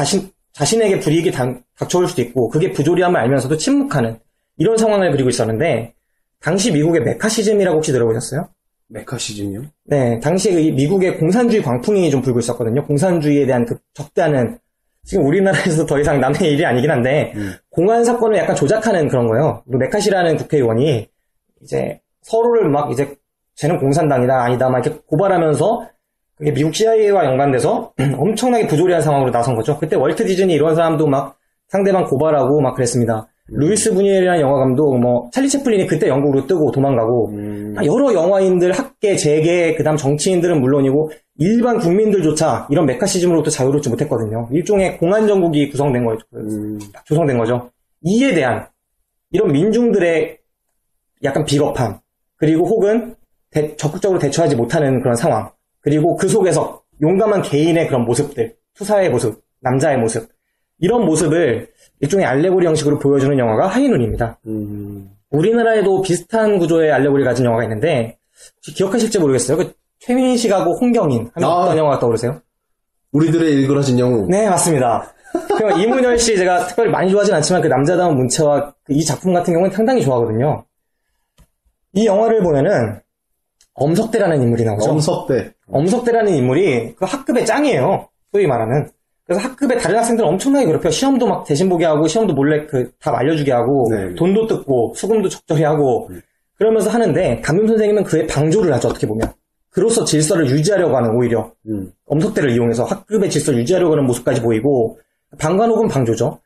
자신에게 불이익이 닥쳐올 수도 있고 그게 부조리함을 알면서도 침묵하는 이런 상황을 그리고 있었는데, 당시 미국의 메카시즘이라고 혹시 들어보셨어요? 메카시즘이요? 네, 당시에 미국의 공산주의 광풍이 좀 불고 있었거든요. 공산주의에 대한 그 적대하는, 지금 우리나라에서 더 이상 남의 일이 아니긴 한데 공안 사건을 약간 조작하는 그런 거예요. 메카시라는 국회의원이 이제 서로를 막 이제 쟤는 공산당이다 아니다 막 이렇게 고발하면서 그게 미국 CIA와 연관돼서 엄청나게 부조리한 상황으로 나선 거죠. 그때 월트 디즈니 이런 사람도 막 상대방 고발하고 막 그랬습니다. 루이스 부니엘이라는 영화 감독, 찰리 채플린이 그때 영국으로 뜨고 도망가고, 여러 영화인들, 학계, 재계, 그 다음 정치인들은 물론이고, 일반 국민들조차 이런 메카시즘으로부터 자유롭지 못했거든요. 일종의 공안정국이 구성된 거죠. 조성된 거죠. 이에 대한, 이런 민중들의 약간 비겁함, 그리고 혹은 적극적으로 대처하지 못하는 그런 상황, 그리고 그 속에서 용감한 개인의 그런 모습들, 투사의 모습, 남자의 모습, 이런 모습을 일종의 알레고리 형식으로 보여주는 영화가 하이눈입니다. 우리나라에도 비슷한 구조의 알레고리 가진 영화가 있는데 혹시 기억하실지 모르겠어요. 그 최민식하고 홍경인 하면 어떤 영화가 떠오르세요? 우리들의 일그러진 영웅. 네, 맞습니다. 이문열 씨 제가 특별히 많이 좋아하진 않지만 그 남자다운 문체와 이 작품 같은 경우는 상당히 좋아하거든요. 이 영화를 보면은 엄석대라는 인물이 나오죠. 엄석대라는 인물이 그 학급의 짱이에요. 소위 말하는. 그래서 학급에 다른 학생들 엄청나게 괴롭혀. 시험도 막 대신 보게 하고, 시험도 몰래 답 알려주게 하고, 네. 돈도 뜯고, 수금도 적절히 하고, 그러면서 하는데, 담임 선생님은 그에 방조를 하죠, 어떻게 보면. 그로써 질서를 유지하려고 하는, 오히려. 엄석대를 이용해서 학급의 질서를 유지하려고 하는 모습까지 보이고, 방관 혹은 방조죠.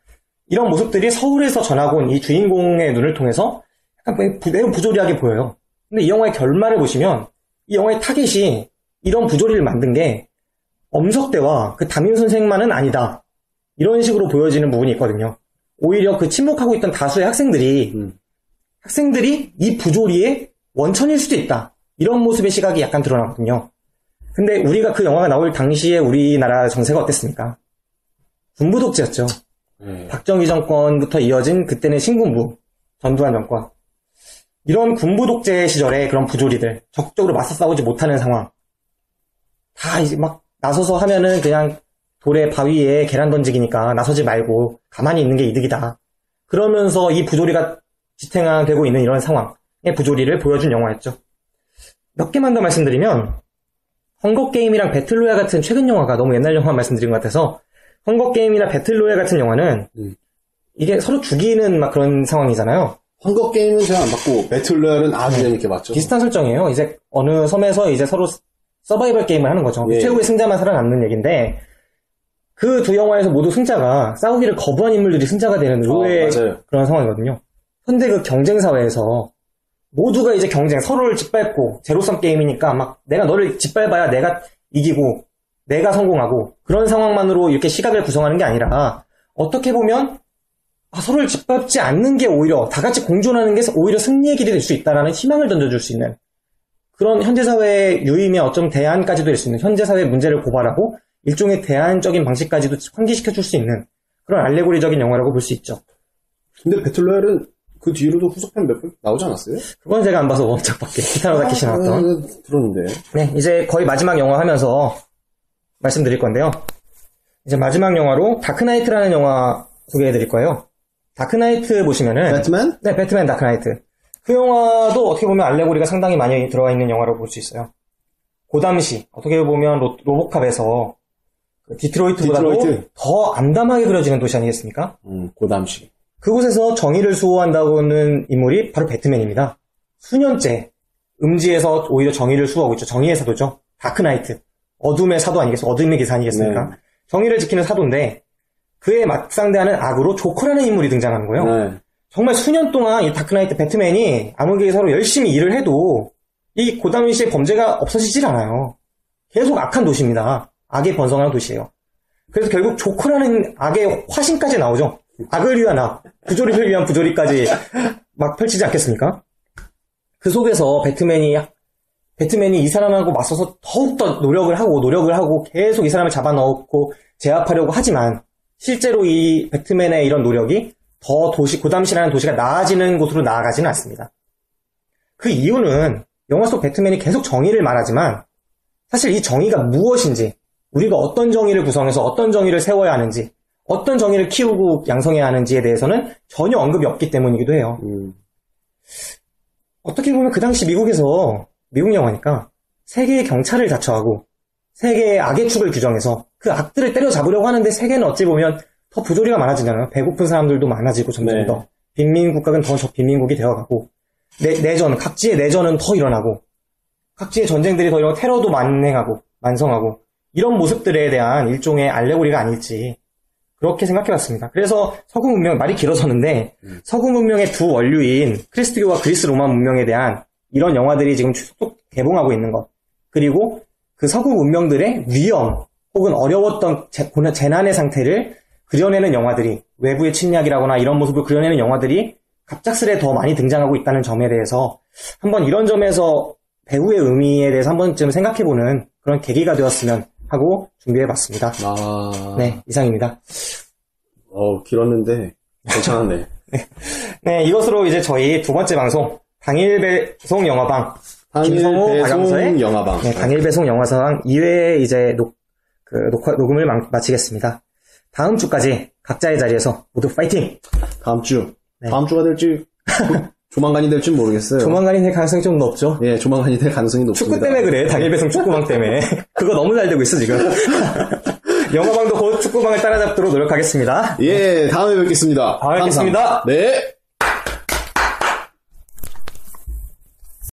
이런 모습들이 서울에서 전하고 온 이 주인공의 눈을 통해서 약간 매우 부조리하게 보여요. 근데 이 영화의 결말을 보시면, 이 영화의 타겟이 이런 부조리를 만든 게, 엄석대와 그 담임 선생만은 아니다. 이런 식으로 보여지는 부분이 있거든요. 오히려 그 침묵하고 있던 다수의 학생들이 이 부조리의 원천일 수도 있다. 이런 모습의 시각이 약간 드러나거든요. 근데 우리가 그 영화가 나올 당시에 우리나라 정세가 어땠습니까? 군부 독재였죠. 박정희 정권부터 이어진 그때는 신군부, 전두환 정권. 이런 군부 독재 시절의 그런 부조리들, 적극적으로 맞서 싸우지 못하는 상황. 다 이제 막 나서서 하면은 그냥 돌에 바위에 계란 던지기니까 나서지 말고 가만히 있는 게 이득이다. 그러면서 이 부조리가 지탱되고 있는 이런 상황의 부조리를 보여준 영화였죠. 몇 개만 더 말씀드리면 헝거게임이랑 배틀로얄 같은 최근 영화가 너무 옛날 영화 말씀드린 것 같아서 헝거게임이나 배틀로얄 같은 영화는 이게 서로 죽이는 막 그런 상황이잖아요. 헝거게임은 제가 안 봤고 배틀로얄은 아주 재밌게 봤죠. 비슷한 설정이에요. 이제 어느 섬에서 이제 서로 서바이벌 게임을 하는 거죠. 예. 최후의 승자만 살아남는 얘기인데 그 두 영화에서 모두 승자가 싸우기를 거부한 인물들이 승자가 되는 의외의 맞아요. 그런 상황이거든요. 현대 그 경쟁 사회에서 모두가 이제 경쟁, 서로를 짓밟고 제로섬 게임이니까 막 내가 너를 짓밟아야 내가 이기고 내가 성공하고 그런 상황만으로 이렇게 시각을 구성하는 게 아니라 어떻게 보면 서로를 짓밟지 않는 게 오히려 다 같이 공존하는 게 오히려 승리의 길이 될 수 있다라는 희망을 던져줄 수 있는 그런 현대사회의 유의미의 어쩜 대안까지도 될 수 있는 현대사회의 문제를 고발하고 일종의 대안적인 방식까지도 환기시켜줄 수 있는 그런 알레고리적인 영화라고 볼 수 있죠. 근데 배틀로얄은 그 뒤로도 후속편 몇 편 나오지 않았어요? 그건 제가 안 봐서 원작밖에 히타노 다케시 나왔던. 들었는데. 네, 이제 거의 마지막 영화 하면서 말씀드릴 건데요. 이제 마지막 영화로 다크나이트라는 영화 소개해드릴 거예요. 다크나이트 보시면은 배트맨? 네, 배트맨 다크나이트. 그 영화도 어떻게 보면 알레고리가 상당히 많이 들어가 있는 영화라고 볼 수 있어요. 그 당시 어떻게 보면 로보캅에서 디트로이트보다도 디트로이트. 더 암담하게 그려지는 도시 아니겠습니까? 그 당시. 그곳에서 정의를 수호한다고는 인물이 바로 배트맨입니다. 수년째 음지에서 오히려 정의를 수호하고 있죠. 정의의 사도죠. 다크나이트. 어둠의 사도 아니겠습니까? 어둠의 기사 아니겠습니까? 네. 정의를 지키는 사도인데 그에 맞상대하는 악으로 조커라는 인물이 등장하는 거예요. 네. 정말 수년 동안 이 다크나이트 배트맨이 암흑의사로 열심히 일을 해도 이 고담시의 범죄가 없어지질 않아요. 계속 악한 도시입니다. 악의 번성하는 도시예요. 그래서 결국 조커라는 악의 화신까지 나오죠. 악을 위한 악, 부조리를 위한 부조리까지 막 펼치지 않겠습니까? 그 속에서 배트맨이 이 사람하고 맞서서 더욱더 노력을 하고 계속 이 사람을 잡아넣고 제압하려고 하지만 실제로 이 배트맨의 이런 노력이 더 고담시라는 도시가 나아지는 곳으로 나아가지는 않습니다. 그 이유는 영화 속 배트맨이 계속 정의를 말하지만 사실 이 정의가 무엇인지 우리가 어떤 정의를 구성해서 어떤 정의를 세워야 하는지 어떤 정의를 키우고 양성해야 하는지에 대해서는 전혀 언급이 없기 때문이기도 해요. 어떻게 보면 그 당시 미국에서 미국 영화니까 세계의 경찰을 자처하고 세계의 악의 축을 규정해서 그 악들을 때려잡으려고 하는데 세계는 어찌 보면 더 부조리가 많아지잖아요. 배고픈 사람들도 많아지고 점점 네. 더 빈민국가는 더 빈민국이 되어가고 내전, 각지의 내전은 더 일어나고 각지의 전쟁들이 더 일어나고 테러도 만성하고 이런 모습들에 대한 일종의 알레고리가 아닐지 그렇게 생각해봤습니다. 그래서 서구 문명, 말이 길어졌는데 서구 문명의 두 원류인 크리스트교와 그리스 로마 문명에 대한 이런 영화들이 지금 계속 개봉하고 있는 것 그리고 그 서구 문명들의 위험 혹은 어려웠던 재난의 상태를 그려내는 영화들이 외부의 침략이라거나 이런 모습을 그려내는 영화들이 갑작스레 더 많이 등장하고 있다는 점에 대해서 한번 이런 점에서 배우의 의미에 대해서 한 번쯤 생각해보는 그런 계기가 되었으면 하고 준비해봤습니다. 네, 이상입니다. 길었는데 괜찮았네. 네, 이것으로 이제 저희 두 번째 방송 당일 배송 영화방 김성호 박영서의 영화방. 네, 당일 배송 영화상 2회 이제 녹음을 마치겠습니다. 다음 주까지 각자의 자리에서 모두 파이팅! 다음 주. 네. 다음 주가 될지 조만간이 될지 모르겠어요. 조만간이 될 가능성이 좀 높죠? 예, 조만간이 될 가능성이 높습니다. 축구 때문에 그래. 당일 배송 축구방 때문에. 그거 너무 잘 되고 있어 지금. 영화방도 곧 축구방을 따라잡도록 노력하겠습니다. 예, 다음에 뵙겠습니다. 다음에 뵙겠습니다. 네.